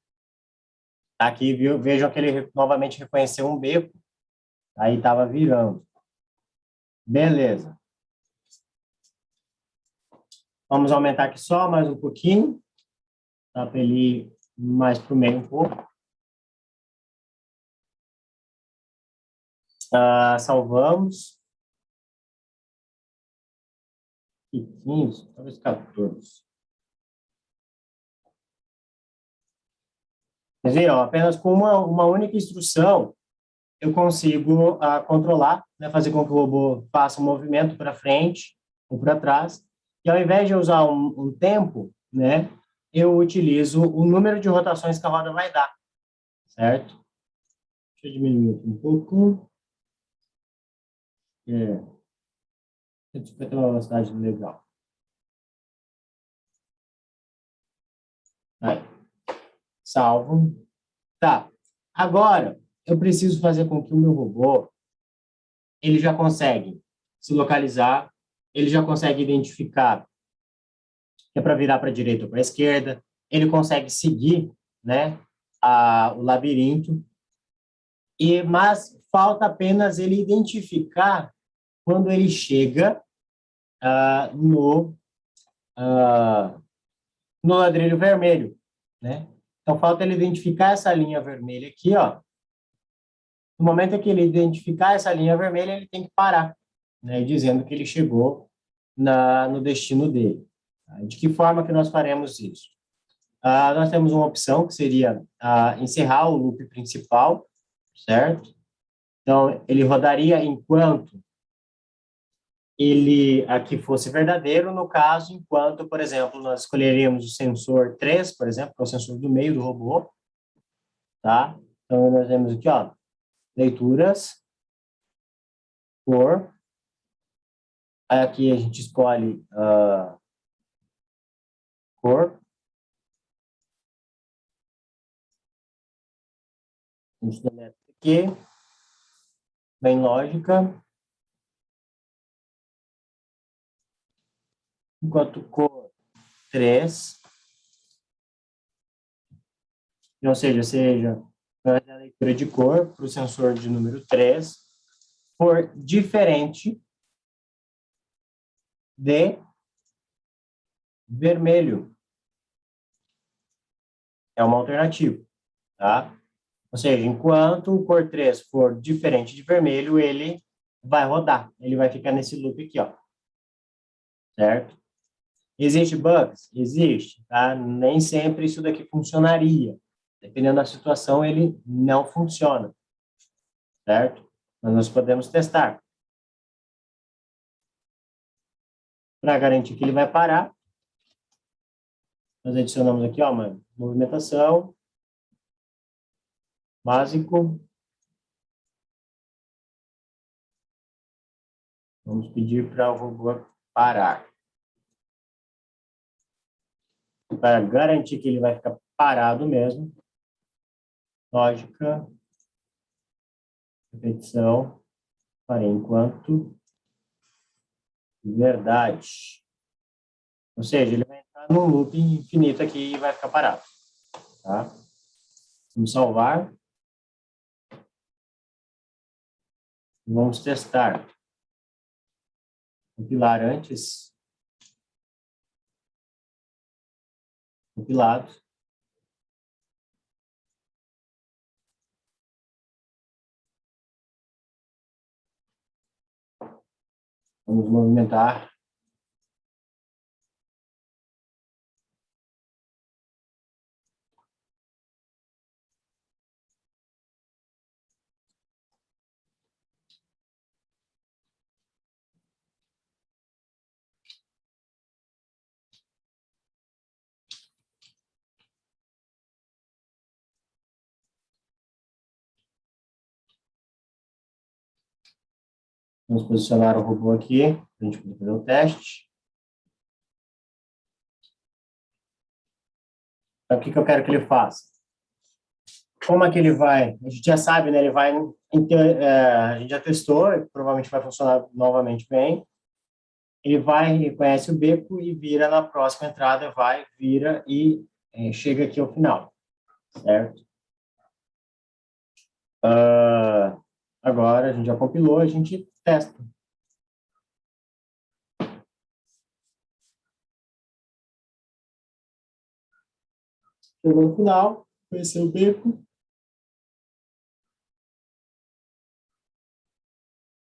Aqui, viu? Vejam que ele novamente reconheceu um beco. Aí estava virando. Beleza. Vamos aumentar aqui só mais um pouquinho. Tá, para ele ir mais para o meio um pouco. Salvamos. E 15, talvez 14. Mas viram, apenas com uma única instrução, eu consigo controlar, né, fazer com que o robô faça um movimento para frente ou para trás. E ao invés de usar um tempo, né, eu utilizo o número de rotações que a roda vai dar, certo? Deixa eu diminuir aqui um pouco. Deixa eu ter uma velocidade legal. Aí. Salvo. Tá. Agora, eu preciso fazer com que o meu robô ele já consegue se localizar, ele já consegue identificar que é para virar para a direita ou para a esquerda, ele consegue seguir, né, o labirinto, mas falta apenas ele identificar quando ele chega no ladrilho vermelho, né? Então, falta ele identificar essa linha vermelha aqui, ó. No momento em que ele identificar essa linha vermelha, ele tem que parar, né? Dizendo que ele chegou no destino dele. De que forma que nós faremos isso? Nós temos uma opção que seria encerrar o loop principal, certo? Então, ele rodaria enquanto ele aqui fosse verdadeiro, no caso, enquanto, por exemplo, nós escolheríamos o sensor 3, por exemplo, que é o sensor do meio do robô, tá? Então, nós temos aqui, ó, leituras, cor, aqui a gente escolhe cor, a gente deleta aqui, bem lógica, enquanto cor 3, ou seja, a leitura de cor para o sensor de número 3 for diferente de vermelho. É uma alternativa, tá? Ou seja, enquanto o cor 3 for diferente de vermelho, ele vai rodar. Ele vai ficar nesse loop aqui, ó. Certo? Existe bugs? Existe, tá? Nem sempre isso daqui funcionaria. Dependendo da situação, ele não funciona. Certo? Mas nós podemos testar. Para garantir que ele vai parar, nós adicionamos aqui, ó, uma movimentação, básico. Vamos pedir para o robô parar. Para garantir que ele vai ficar parado mesmo. Lógica. Repetição. Para enquanto. Verdade. Ou seja, ele vai entrar num loop infinito aqui e vai ficar parado. Tá? Vamos salvar. Vamos testar. Compilar antes. Compilado. Vamos movimentar. Vamos posicionar o robô aqui, para a gente poder fazer o teste. Então, o que eu quero que ele faça? Como é que ele vai? A gente já sabe, né? Ele vai, a gente já testou, provavelmente vai funcionar novamente bem. Ele vai, reconhece o beco e vira na próxima entrada, vai, vira e chega aqui ao final, certo? Agora a gente já compilou, a gente testa. Chegou no final, conheceu o beco,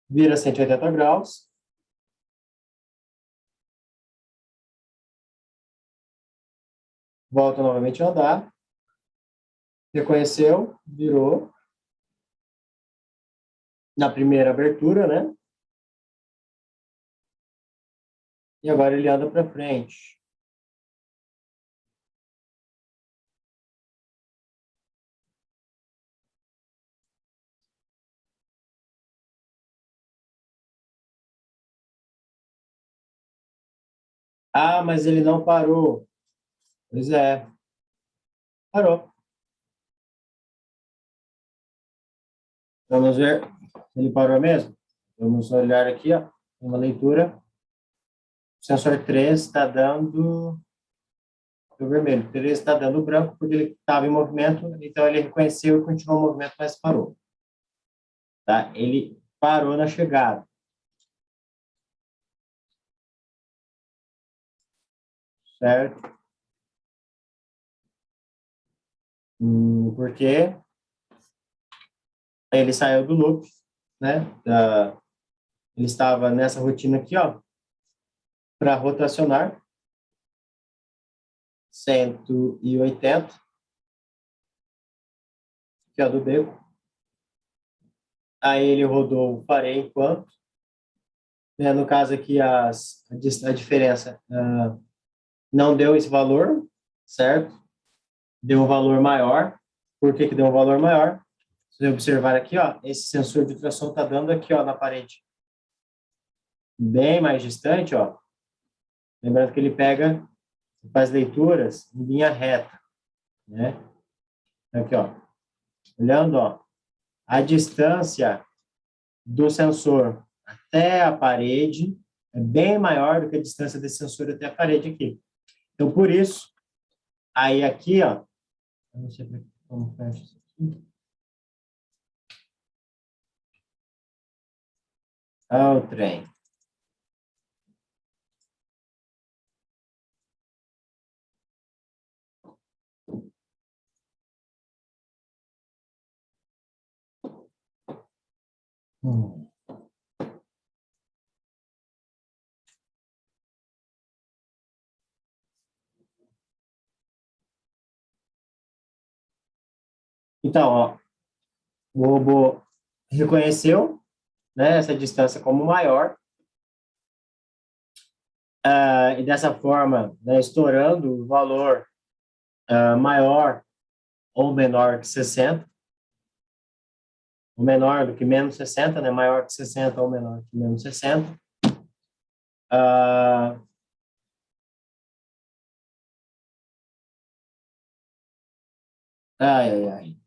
vira 180 graus. Volta novamente a andar. Reconheceu, virou. Na primeira abertura, né? E agora ele anda para frente. Ah, mas ele não parou. Pois é, parou. Vamos ver se ele parou mesmo. Vamos olhar aqui, ó, uma leitura. O sensor 3 está dando deu vermelho. Então, ele está dando branco porque ele estava em movimento, então ele reconheceu e continuou o movimento, mas parou. Tá? Ele parou na chegada. Certo? Porque ele saiu do loop, né? Ele estava nessa rotina aqui, ó, para rotacionar 180, que é o do beco. Aí ele rodou o parei enquanto, né? No caso aqui a diferença não deu esse valor, certo? Deu um valor maior. Por que que deu um valor maior? Se você observar aqui, ó, esse sensor de ultrassom está dando aqui, ó, na parede. Bem mais distante, ó. Lembrando que ele pega, faz leituras em linha reta, né? Aqui, ó. Olhando, ó, a distância do sensor até a parede é bem maior do que a distância desse sensor até a parede aqui. Então, por isso, aí aqui, ó, eu não sei como fecha isso aqui. Ah, o trem. Hum. Então, ó, o robô reconheceu, né, essa distância como maior, e dessa forma, né, estourando o valor maior ou menor que 60, ou menor do que menos 60, né, maior que 60 ou menor que menos 60. Ah, ai, ai, ai.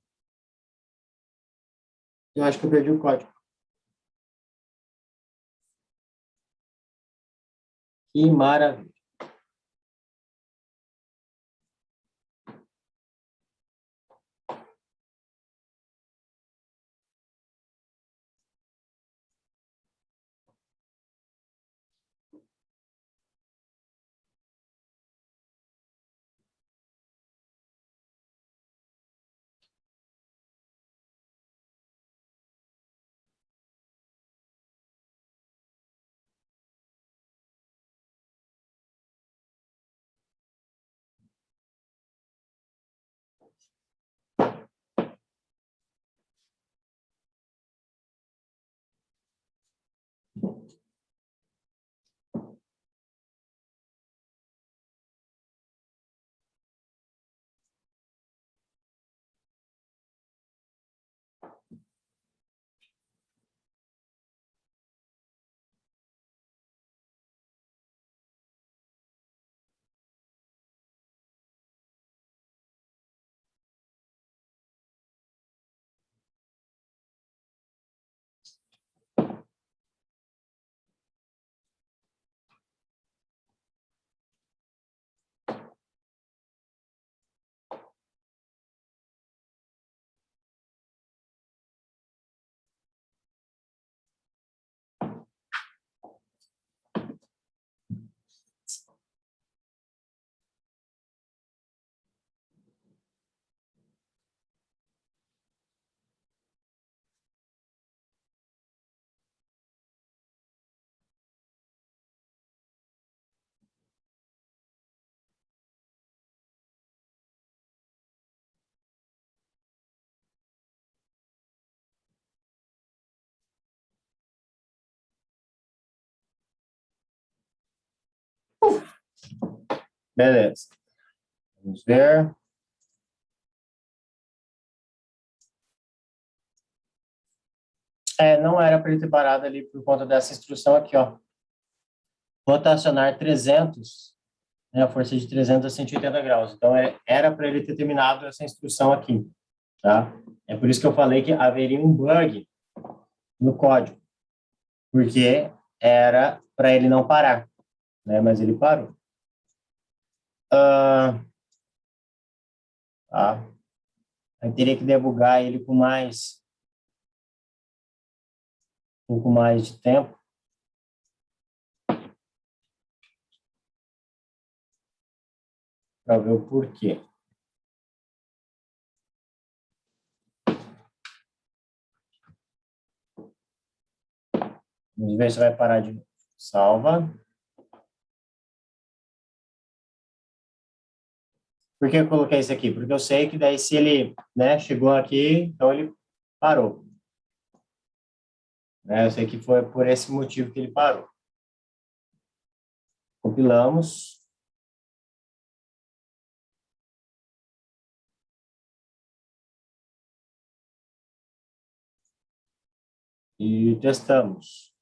Eu acho que eu perdi o código. Que maravilha. Beleza. Vamos ver. Não era para ele ter parado ali por conta dessa instrução aqui, ó. Rotacionar 300, né, a força de 300 a 180 graus. Então, era para ele ter terminado essa instrução aqui, tá? É por isso que eu falei que haveria um bug no código, porque era para ele não parar, né? Mas ele parou. tá? Aí teria que debugar ele com um pouco mais de tempo. Para ver o porquê. Vamos ver se vai parar de salva. Por que eu coloquei isso aqui? Porque eu sei que daí se ele, né, chegou aqui, então ele parou. Eu sei que foi por esse motivo que ele parou. Compilamos. E testamos.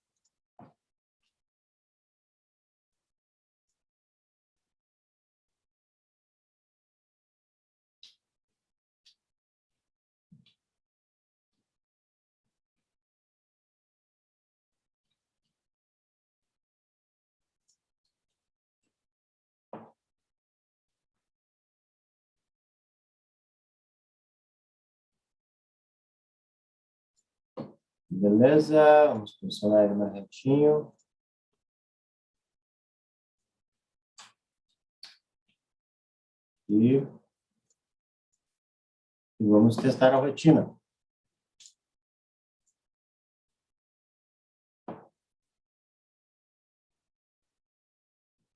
Beleza, vamos posicionar ele mais retinho. E vamos testar a rotina.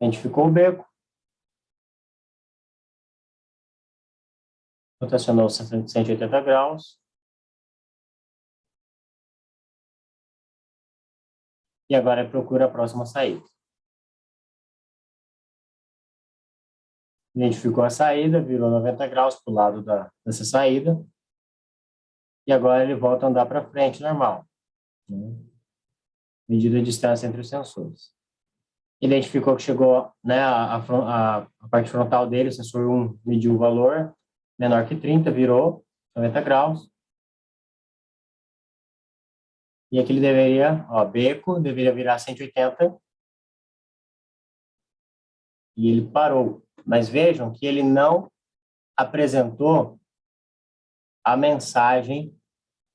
Identificou o beco. Rotacionou 180 graus. E agora procura a próxima saída. Identificou a saída, virou 90 graus para o lado dessa saída. E agora ele volta a andar para frente, normal. Medida a distância entre os sensores. Identificou que chegou, né, a parte frontal dele, o sensor 1 mediu o valor menor que 30, virou 90 graus. E aqui ele deveria, beco, deveria virar 180. E ele parou. Mas vejam que ele não apresentou a mensagem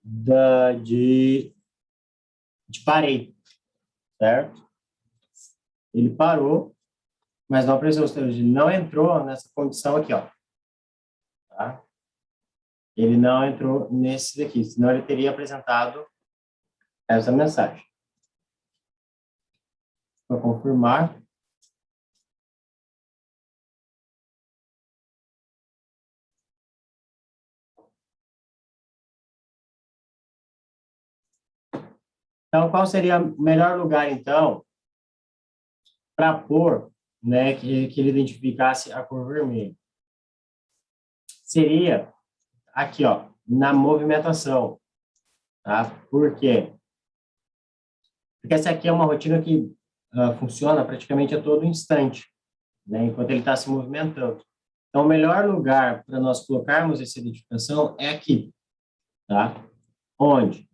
de parei, certo? Ele parou, mas não apresentou, ou seja, ele não entrou nessa condição aqui, ó. Tá? Ele não entrou nesse daqui, senão ele teria apresentado essa mensagem. Para confirmar. Então, qual seria o melhor lugar, então, para pôr, né, que ele identificasse a cor vermelha? Seria aqui, ó, na movimentação, tá? Por quê? Porque essa aqui é uma rotina que funciona praticamente a todo instante, né, enquanto ele está se movimentando. Então, o melhor lugar para nós colocarmos essa identificação é aqui, tá? Onde?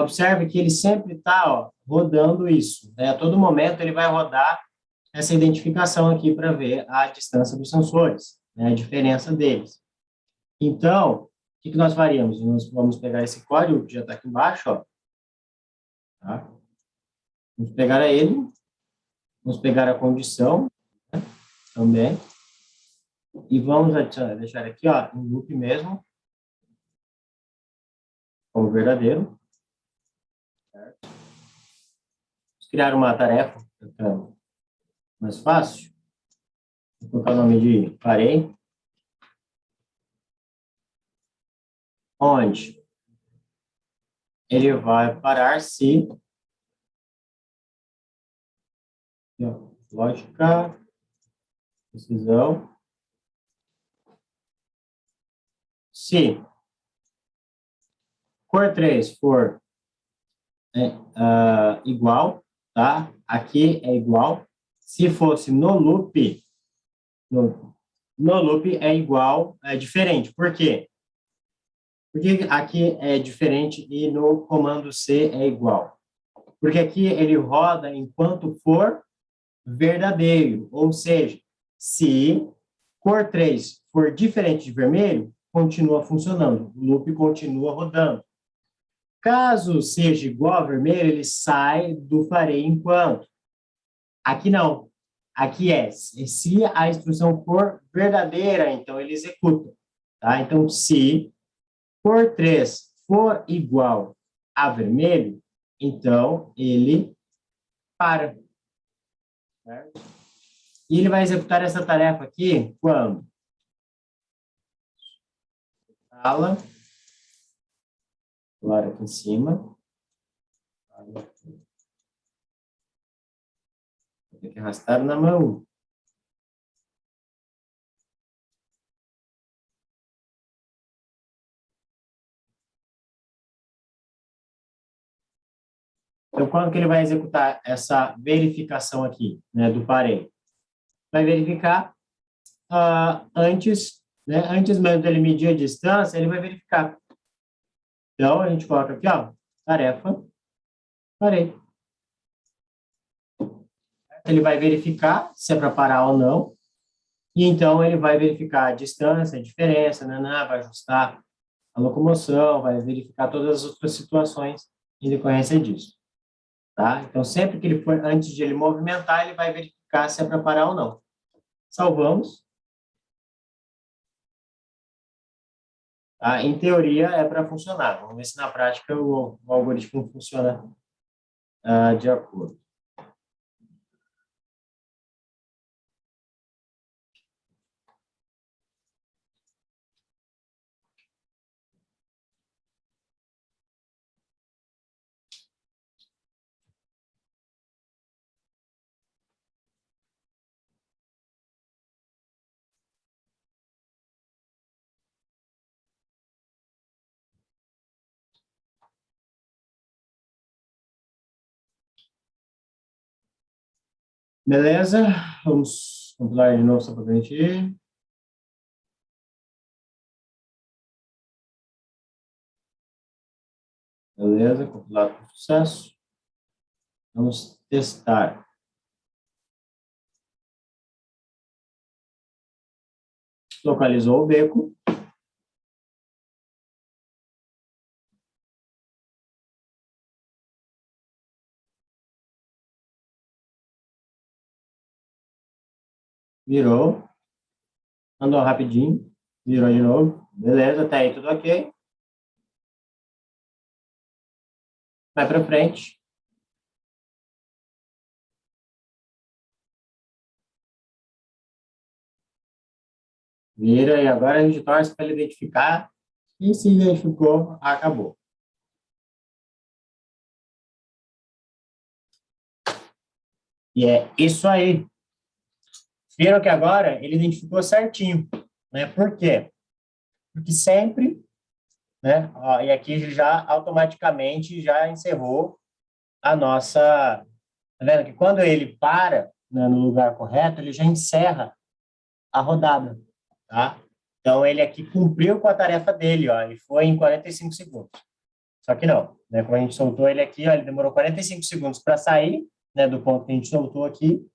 Observe que ele sempre está rodando isso, né? A todo momento ele vai rodar essa identificação aqui para ver a distância dos sensores, né? A diferença deles. Então, o que nós faríamos? Nós vamos pegar esse código que já está aqui embaixo, ó, tá? Vamos pegar ele, vamos pegar a condição, né, também, e vamos deixar aqui, ó, em loop mesmo, como verdadeiro. Certo? Vamos criar uma tarefa, mais fácil. Vou colocar o nome de parei. Onde ele vai parar se lógica, precisão, se cor 3 for igual, tá? Aqui é igual. Se fosse no loop, no loop é igual, é diferente. Por quê? Porque aqui é diferente e no comando C é igual. Porque aqui ele roda enquanto for verdadeiro, ou seja, se cor 3 for diferente de vermelho, continua funcionando, o loop continua rodando. Caso seja igual a vermelho, ele sai do farei enquanto. Aqui não. Aqui é, se a instrução for verdadeira, então ele executa. Tá? Então, se por 3 for igual a vermelho, então ele para. Certo? E ele vai executar essa tarefa aqui quando? Fala. Agora aqui em cima. Tem que arrastar na mão. Então, quando que ele vai executar essa verificação aqui, né, do parei? Vai verificar antes, né, antes mesmo dele medir a distância, ele vai verificar. Então, a gente coloca aqui, ó, tarefa, parei. Ele vai verificar se é para parar ou não, e então ele vai verificar a distância, a diferença, né, vai ajustar a locomoção, vai verificar todas as outras situações em decorrência disso. Tá? Então, sempre que ele for, antes de ele movimentar, ele vai verificar se é para parar ou não. Salvamos. Tá? Em teoria, é para funcionar. Vamos ver se na prática o algoritmo funciona de acordo. Beleza? Vamos compilar de novo só para a gente ir. Beleza, compilado com sucesso. Vamos testar. Localizou o beco. Virou. Andou rapidinho. Virou de novo. Beleza, até aí tudo ok. Vai para frente. Vira e agora a gente torce para ele identificar. E se identificou, acabou. E é isso aí. Viram que agora ele identificou certinho. Né? Por quê? Porque sempre, né? Ó, e aqui ele já automaticamente já encerrou a nossa. Tá vendo que quando ele para, né, no lugar correto, ele já encerra a rodada. Tá? Então ele aqui cumpriu com a tarefa dele, ó, e foi em 45 segundos. Só que não, né? Como a gente soltou ele aqui, ó, ele demorou 45 segundos para sair, né, do ponto que a gente soltou aqui,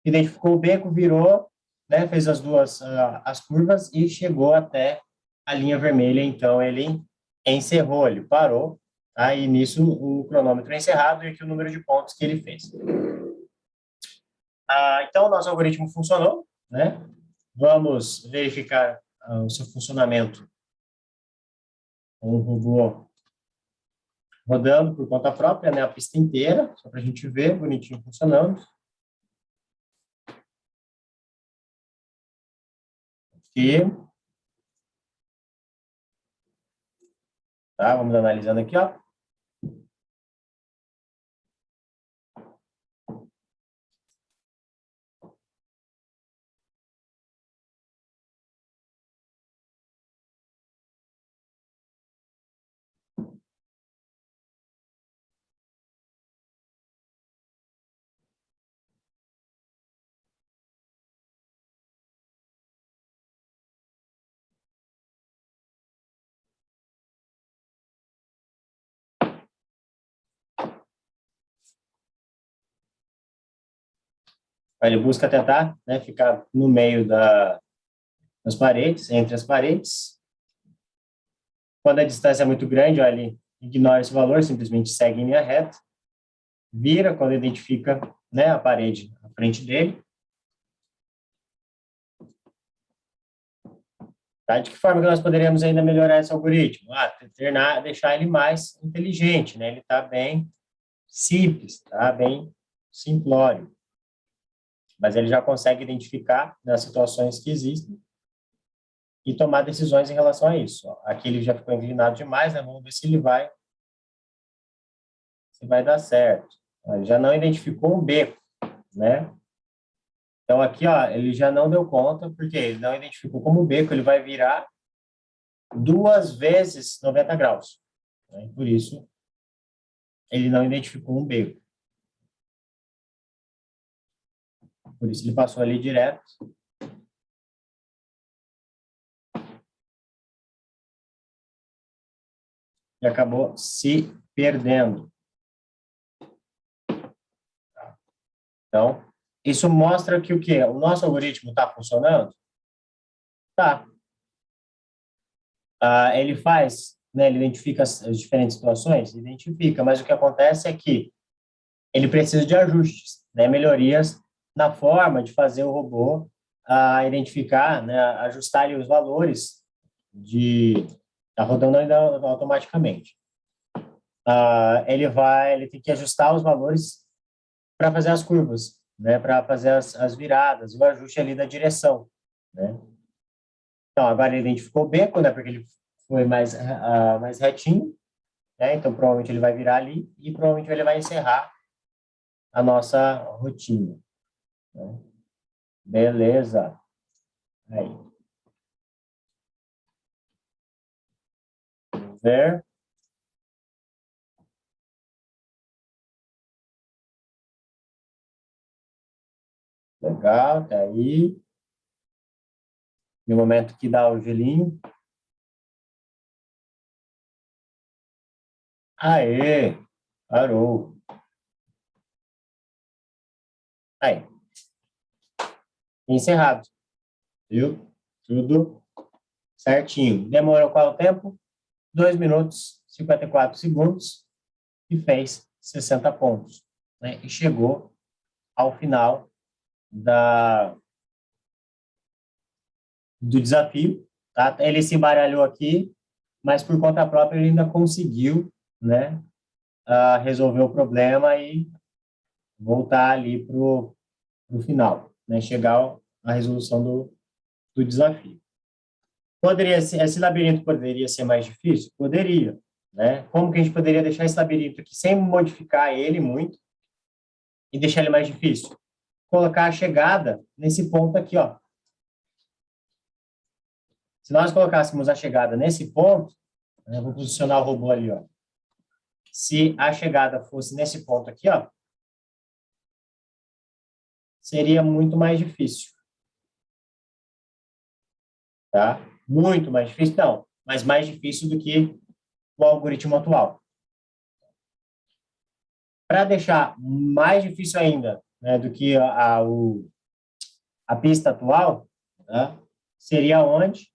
identificou o beco, virou, né, fez as duas as curvas e chegou até a linha vermelha. Então ele encerrou, ele parou, tá? E nisso o cronômetro é encerrado e aqui o número de pontos que ele fez. Então o nosso algoritmo funcionou, né? Vamos verificar o seu funcionamento com o robô rodando por conta própria, né, a pista inteira, só para a gente ver bonitinho funcionando. Aqui. Tá, vamos analisando aqui, ó. Ele busca tentar, né, ficar no meio nas paredes, entre as paredes. Quando a distância é muito grande, ó, ele ignora esse valor, simplesmente segue em linha reta, vira quando identifica, né, a parede à frente dele. Tá? De que forma que nós poderíamos ainda melhorar esse algoritmo? Deixar ele mais inteligente, né? Ele está bem simples, tá? Bem simplório. Mas ele já consegue identificar, né, as situações que existem e tomar decisões em relação a isso. Ó, aqui ele já ficou inclinado demais, né? Vamos ver se vai dar certo. Ele já não identificou um beco, né? Então aqui, ó, ele já não deu conta, porque ele não identificou como beco, ele vai virar 2 vezes 90 graus. Né? Por isso, ele não identificou um beco. Por isso, ele passou ali direto. E acabou se perdendo. Então, isso mostra que o quê? O nosso algoritmo está funcionando? Tá. Ele faz, né, ele identifica as diferentes situações? Identifica, mas o que acontece é que ele precisa de ajustes, né, melhorias na forma de fazer o robô identificar, né, ajustar ali os valores tá rodando ainda automaticamente. Ele tem que ajustar os valores para fazer as curvas, né, para fazer as viradas, o ajuste ali da direção, né. Então, agora ele identificou o beco, né, porque ele foi mais retinho, né, então provavelmente ele vai virar ali e provavelmente ele vai encerrar a nossa rotina, né. Beleza. Aí. Vamos ver. Legal, tá aí. No momento que dá o gelinho. Aê, parou. Aí, encerrado. Viu? Tudo certinho. Demorou qual tempo? 2 minutos, 54 segundos e fez 60 pontos. Né? E chegou ao final do desafio. Tá? Ele se embaralhou aqui, mas por conta própria ele ainda conseguiu, né, resolver o problema e voltar ali para o final, né, chegar à resolução do desafio. Esse labirinto poderia ser mais difícil? Poderia, né? Como que a gente poderia deixar esse labirinto aqui sem modificar ele muito e deixar ele mais difícil? Colocar a chegada nesse ponto aqui, ó. Se nós colocássemos a chegada nesse ponto, né, vou posicionar o robô ali, ó. Se a chegada fosse nesse ponto aqui, ó, seria muito mais difícil, tá? Muito mais difícil, não, mas mais difícil do que o algoritmo atual. Para deixar mais difícil ainda, né, do que a pista atual, né, seria onde?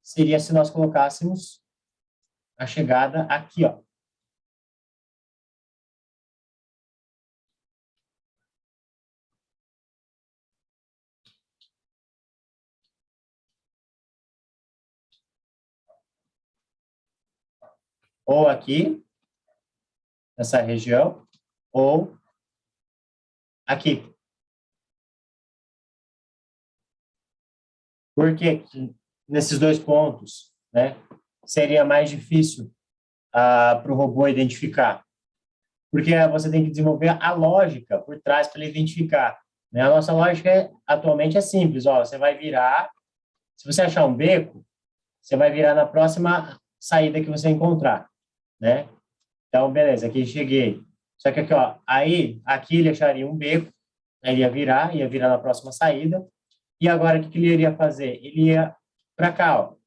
Seria se nós colocássemos a chegada aqui, ó. Ou aqui, nessa região, ou aqui. Por que nesses dois pontos, né, seria mais difícil para o robô identificar? Porque você tem que desenvolver a lógica por trás para ele identificar. Né? A nossa lógica atualmente é simples. Ó, você vai virar, se você achar um beco, você vai virar na próxima saída que você encontrar. Né? Então, beleza, aqui cheguei. Só que aqui, ó, aqui ele acharia um beco, ele ia virar na próxima saída. E agora, o que ele iria fazer? Ele ia para cá, ó.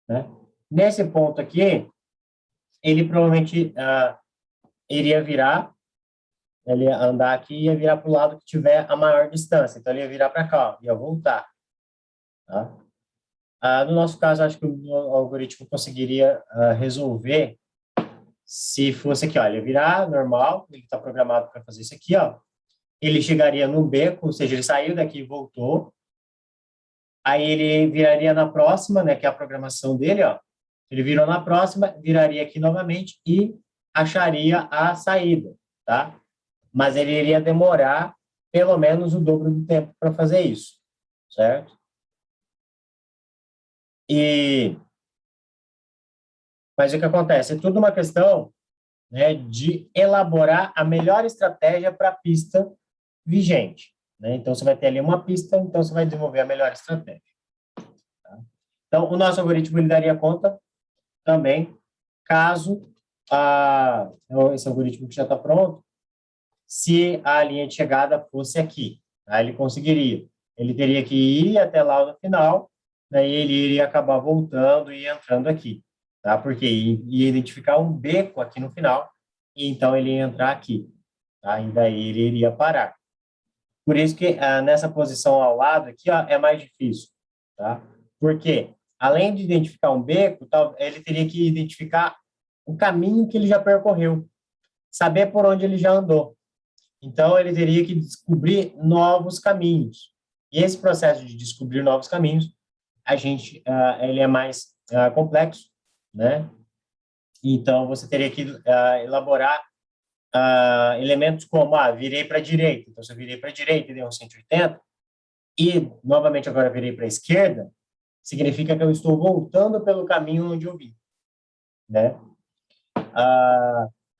Né? Nesse ponto aqui, ele provavelmente iria virar, ele ia andar aqui e ia virar para o lado que tiver a maior distância. Então, ele ia virar para cá, ó, ia voltar. Tá? No nosso caso, acho que o algoritmo conseguiria resolver se fosse aqui, ó, ele virar normal, ele está programado para fazer isso aqui, ó. Ele chegaria num beco, ou seja, ele saiu daqui e voltou. Aí ele viraria na próxima, né, que é a programação dele, ó. Ele virou na próxima, viraria aqui novamente e acharia a saída, tá? Mas ele iria demorar pelo menos o dobro do tempo para fazer isso, certo? E mas o que acontece? É tudo uma questão, né, de elaborar a melhor estratégia para a pista vigente, né? Então você vai ter ali uma pista, então você vai desenvolver a melhor estratégia. Tá? Então o nosso algoritmo ele daria conta também, caso esse algoritmo que já está pronto, se a linha de chegada fosse aqui, aí ele conseguiria. Ele teria que ir até lá no final, daí ele iria acabar voltando e entrando aqui, tá? Porque ia identificar um beco aqui no final, e então ele ia entrar aqui, tá? E daí ele iria parar. Por isso que nessa posição ao lado aqui, ó, é mais difícil, tá? Porque além de identificar um beco, ele teria que identificar o caminho que ele já percorreu, saber por onde ele já andou. Então, ele teria que descobrir novos caminhos. E esse processo de descobrir novos caminhos, ele é mais complexo, né? Então, você teria que elaborar elementos como, virei para a direita. Então, se eu virei para a direita e dei um 180, e, novamente, agora virei para a esquerda, significa que eu estou voltando pelo caminho onde eu vim, né?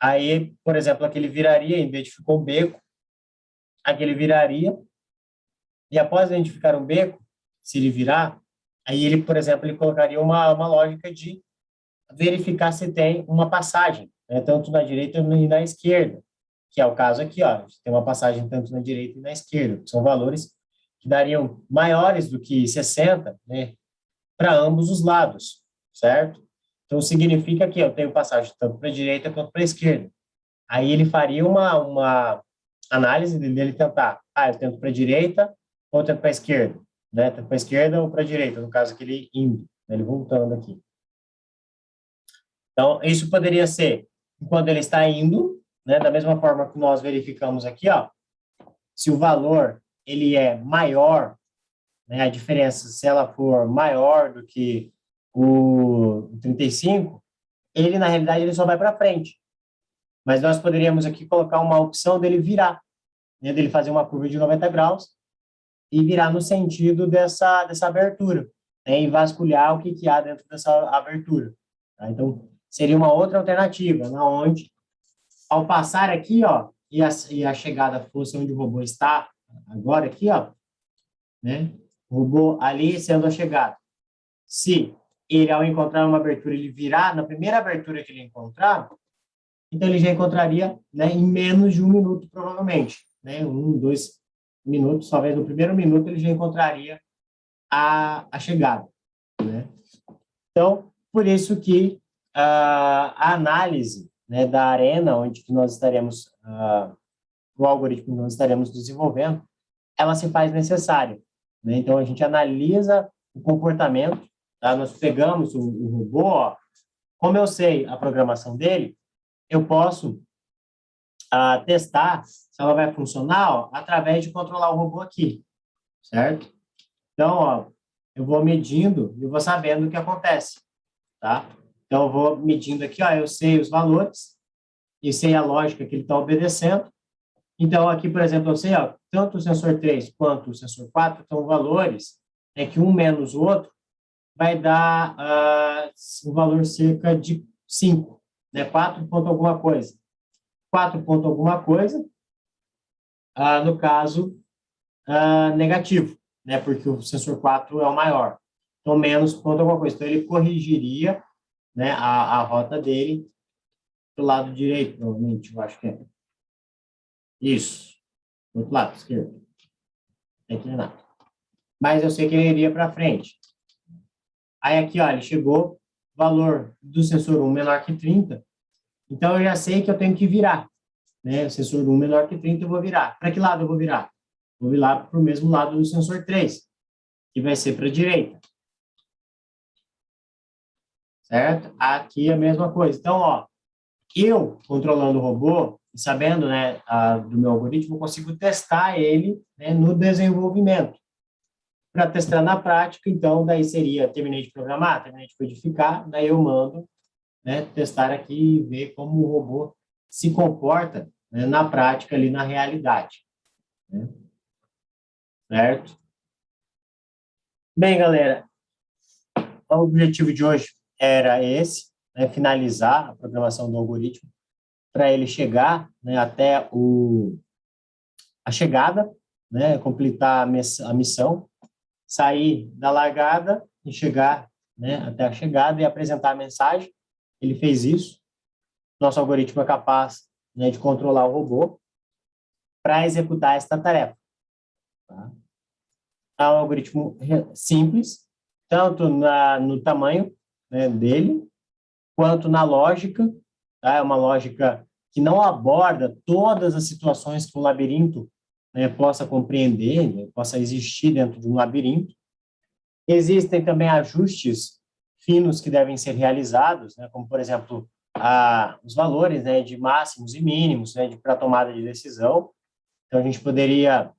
Aí, por exemplo, aquele viraria, identificou o beco, aquele viraria, e após identificar um beco, se ele virar, aí ele, por exemplo, ele colocaria uma lógica de verificar se tem uma passagem, né, tanto na direita e na esquerda, que é o caso aqui, ó, tem uma passagem tanto na direita e na esquerda, que são valores que dariam maiores do que 60, né, para ambos os lados, certo? Então, significa que eu tenho passagem tanto para a direita quanto para a esquerda. Aí ele faria uma análise dele tentar, eu tento para a direita ou tento para a esquerda, né? Tento para a esquerda ou para a direita, no caso aquele indo, né? Ele voltando aqui. Então, isso poderia ser quando ele está indo, né? Da mesma forma que nós verificamos aqui, ó, se o valor ele é maior, né? A diferença, se ela for maior do que o 35, ele, na realidade, ele só vai para frente. Mas nós poderíamos aqui colocar uma opção dele virar, né, dele fazer uma curva de 90 graus e virar no sentido dessa abertura, né, e vasculhar o que há dentro dessa abertura. Tá? Então, seria uma outra alternativa, na onde, ao passar aqui, ó, e a chegada fosse onde o robô está agora aqui, ó, né, o robô ali sendo a chegada. Se ele, ao encontrar uma abertura, ele virar na primeira abertura que ele encontrar, então ele já encontraria, né, em menos de 1 minuto, provavelmente, né, 2 minutos, talvez no primeiro minuto ele já encontraria a chegada, né? Então, por isso que a análise, né, da arena onde que nós estaremos, o algoritmo que nós estaremos desenvolvendo, ela se faz necessária, né? Então, a gente analisa o comportamento, tá? Nós pegamos o robô, ó, como eu sei a programação dele, eu posso testar se ela vai funcionar, ó, através de controlar o robô aqui, certo? Então, ó, eu vou medindo e eu vou sabendo o que acontece, tá? Então, eu vou medindo aqui, ó, eu sei os valores e sei a lógica que ele está obedecendo. Então, aqui, por exemplo, eu sei, ó, tanto o sensor 3 quanto o sensor 4 são valores, que um menos o outro vai dar um valor cerca de 5, né? 4 ponto alguma coisa. 4 ponto alguma coisa, no caso, negativo, né? Porque o sensor 4 é o maior. Então, menos ponto alguma coisa. Então, ele corrigiria, né, a rota dele do lado direito, provavelmente, eu acho que é. Isso. Do outro lado, esquerdo. Tem que nada. Mas eu sei que ele iria para frente. Aí aqui, ó, ele chegou, valor do sensor 1 menor que 30. Então, eu já sei que eu tenho que virar, né? O sensor 1 menor que 30, eu vou virar. Para que lado eu vou virar? Vou virar para o mesmo lado do sensor 3, que vai ser para a direita. certo? Aqui é a mesma coisa. Então, ó, eu controlando o robô, sabendo, né, do meu algoritmo, eu consigo testar ele, né, no desenvolvimento. Para testar na prática, então, daí seria, terminei de programar, terminei de codificar, daí eu mando, né, testar aqui e ver como o robô se comporta, né, na prática, ali na realidade, né, certo? Bem, galera, o objetivo de hoje era esse, né, finalizar a programação do algoritmo para ele chegar, né, até a chegada, né, completar a missão, sair da largada e chegar, né, até a chegada e apresentar a mensagem. Ele fez isso. Nosso algoritmo é capaz, né, de controlar o robô para executar esta tarefa. Tá? É um algoritmo simples, tanto no tamanho, né, dele, quanto na lógica. Tá? É uma lógica que não aborda todas as situações que um labirinto, né, possa compreender, né, possa existir dentro de um labirinto. Existem também ajustes finos que devem ser realizados, né, como, por exemplo, os valores, né, de máximos e mínimos, né, para tomada de decisão. Então, a gente poderia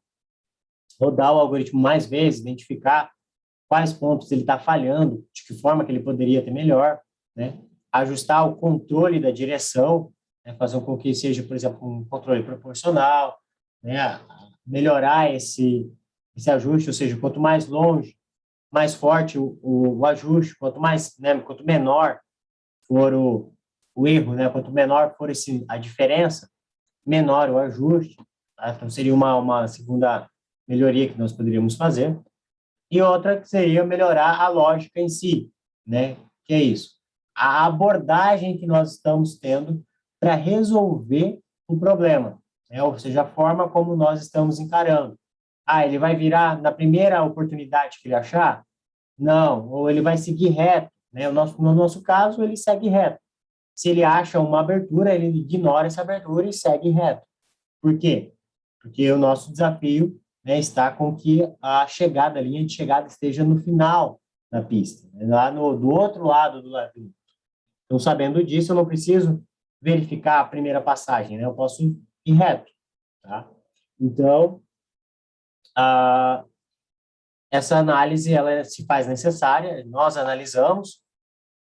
rodar o algoritmo mais vezes, identificar quais pontos ele está falhando, de que forma que ele poderia ter melhor, né? Ajustar o controle da direção, né? Fazer com que seja, por exemplo, um controle proporcional, né? Melhorar esse ajuste, ou seja, quanto mais longe, mais forte o ajuste, quanto mais, né? Quanto menor for o erro, né? Quanto menor for a diferença, menor o ajuste. Tá? Então, seria uma segunda melhoria que nós poderíamos fazer. E outra que seria melhorar a lógica em si, né? Que é isso. A abordagem que nós estamos tendo para resolver o problema, né? Ou seja, a forma como nós estamos encarando. Ah, ele vai virar na primeira oportunidade que ele achar? Não, ou ele vai seguir reto, né? No nosso caso, ele segue reto. Se ele acha uma abertura, ele ignora essa abertura e segue reto. Por quê? Porque o nosso desafio, né, está com que a linha de chegada esteja no final da pista, né, lá do outro lado do labirinto. Então, sabendo disso, eu não preciso verificar a primeira passagem, né? Eu posso ir reto, tá? Então, a, essa análise ela se faz necessária. Nós analisamos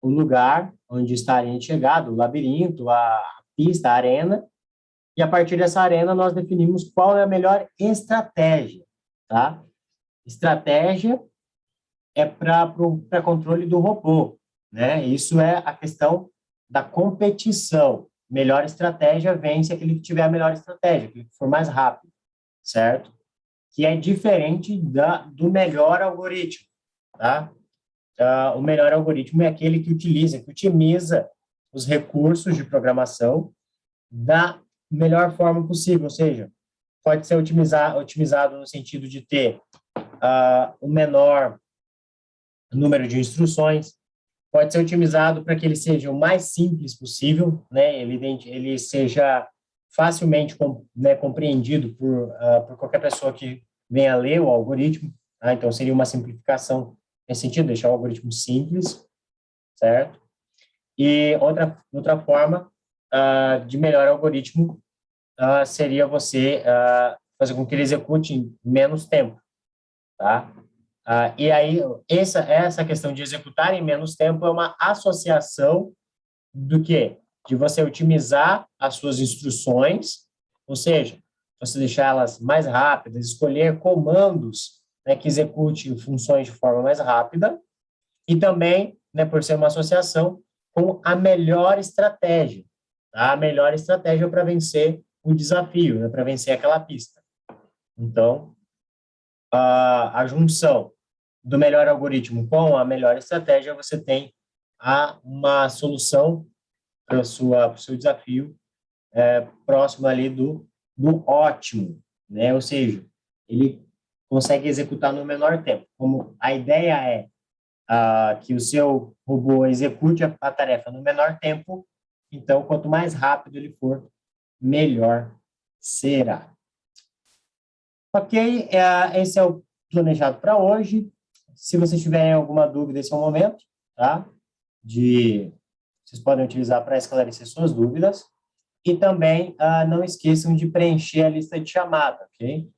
o lugar onde está a linha de chegada, o labirinto, a pista, a arena, e a partir dessa arena nós definimos qual é a melhor estratégia, tá? Estratégia é para controle do robô, né? Isso é a questão da competição. Melhor estratégia vence aquele que tiver a melhor estratégia, aquele que for mais rápido, certo? Que é diferente do melhor algoritmo, tá? O melhor algoritmo é aquele que otimiza os recursos de programação da melhor forma possível, ou seja, pode ser otimizado no sentido de ter o menor número de instruções, pode ser otimizado para que ele seja o mais simples possível, né? Ele seja facilmente né, compreendido por qualquer pessoa que venha ler o algoritmo. Tá? Então, seria uma simplificação nesse sentido, deixar o algoritmo simples, certo? E outra forma de melhor algoritmo seria você fazer com que ele execute em menos tempo, tá? E aí, essa questão de executar em menos tempo é uma associação do quê? De você otimizar as suas instruções, ou seja, você deixar elas mais rápidas, escolher comandos, né, que executem funções de forma mais rápida, e também, né, por ser uma associação, com a melhor estratégia, tá? A melhor estratégia para vencer o desafio, né, para vencer aquela pista. Então, a junção do melhor algoritmo com a melhor estratégia, você tem uma solução para o seu desafio próximo ali do ótimo, né? Ou seja, ele consegue executar no menor tempo. Como a ideia é que o seu robô execute a tarefa no menor tempo, então, quanto mais rápido ele for, melhor será. Ok, esse é o planejado para hoje. Se vocês tiverem alguma dúvida, esse é o momento, tá? vocês podem utilizar para esclarecer suas dúvidas. E também não esqueçam de preencher a lista de chamada, ok?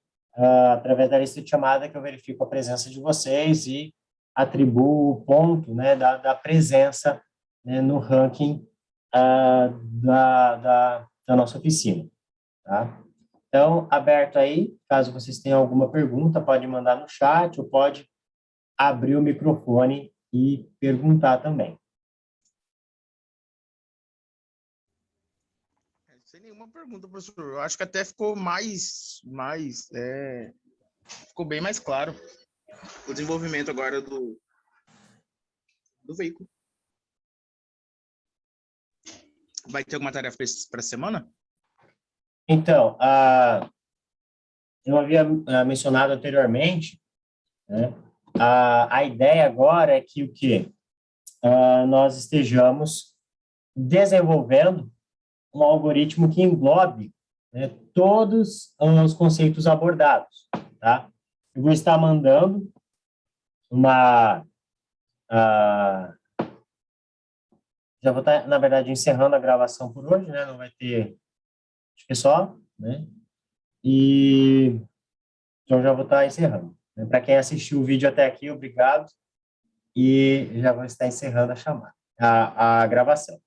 Através da lista de chamada que eu verifico a presença de vocês e atribuo o ponto, né, da presença, né, no ranking da nossa oficina, tá? Então, aberto aí, caso vocês tenham alguma pergunta, pode mandar no chat ou pode abrir o microfone e perguntar também. Sem nenhuma pergunta, professor. Eu acho que até ficou ficou bem mais claro o desenvolvimento agora do veículo. Vai ter alguma tarefa para a semana? Então, eu havia mencionado anteriormente, né, a ideia agora é que o quê? Nós estejamos desenvolvendo um algoritmo que englobe, né, todos os conceitos abordados, tá? Eu vou estar mandando já vou estar, na verdade, encerrando a gravação por hoje, né? Não vai ter, acho que é só, né? E então já vou estar encerrando. Para quem assistiu o vídeo até aqui, obrigado. E já vou estar encerrando a gravação.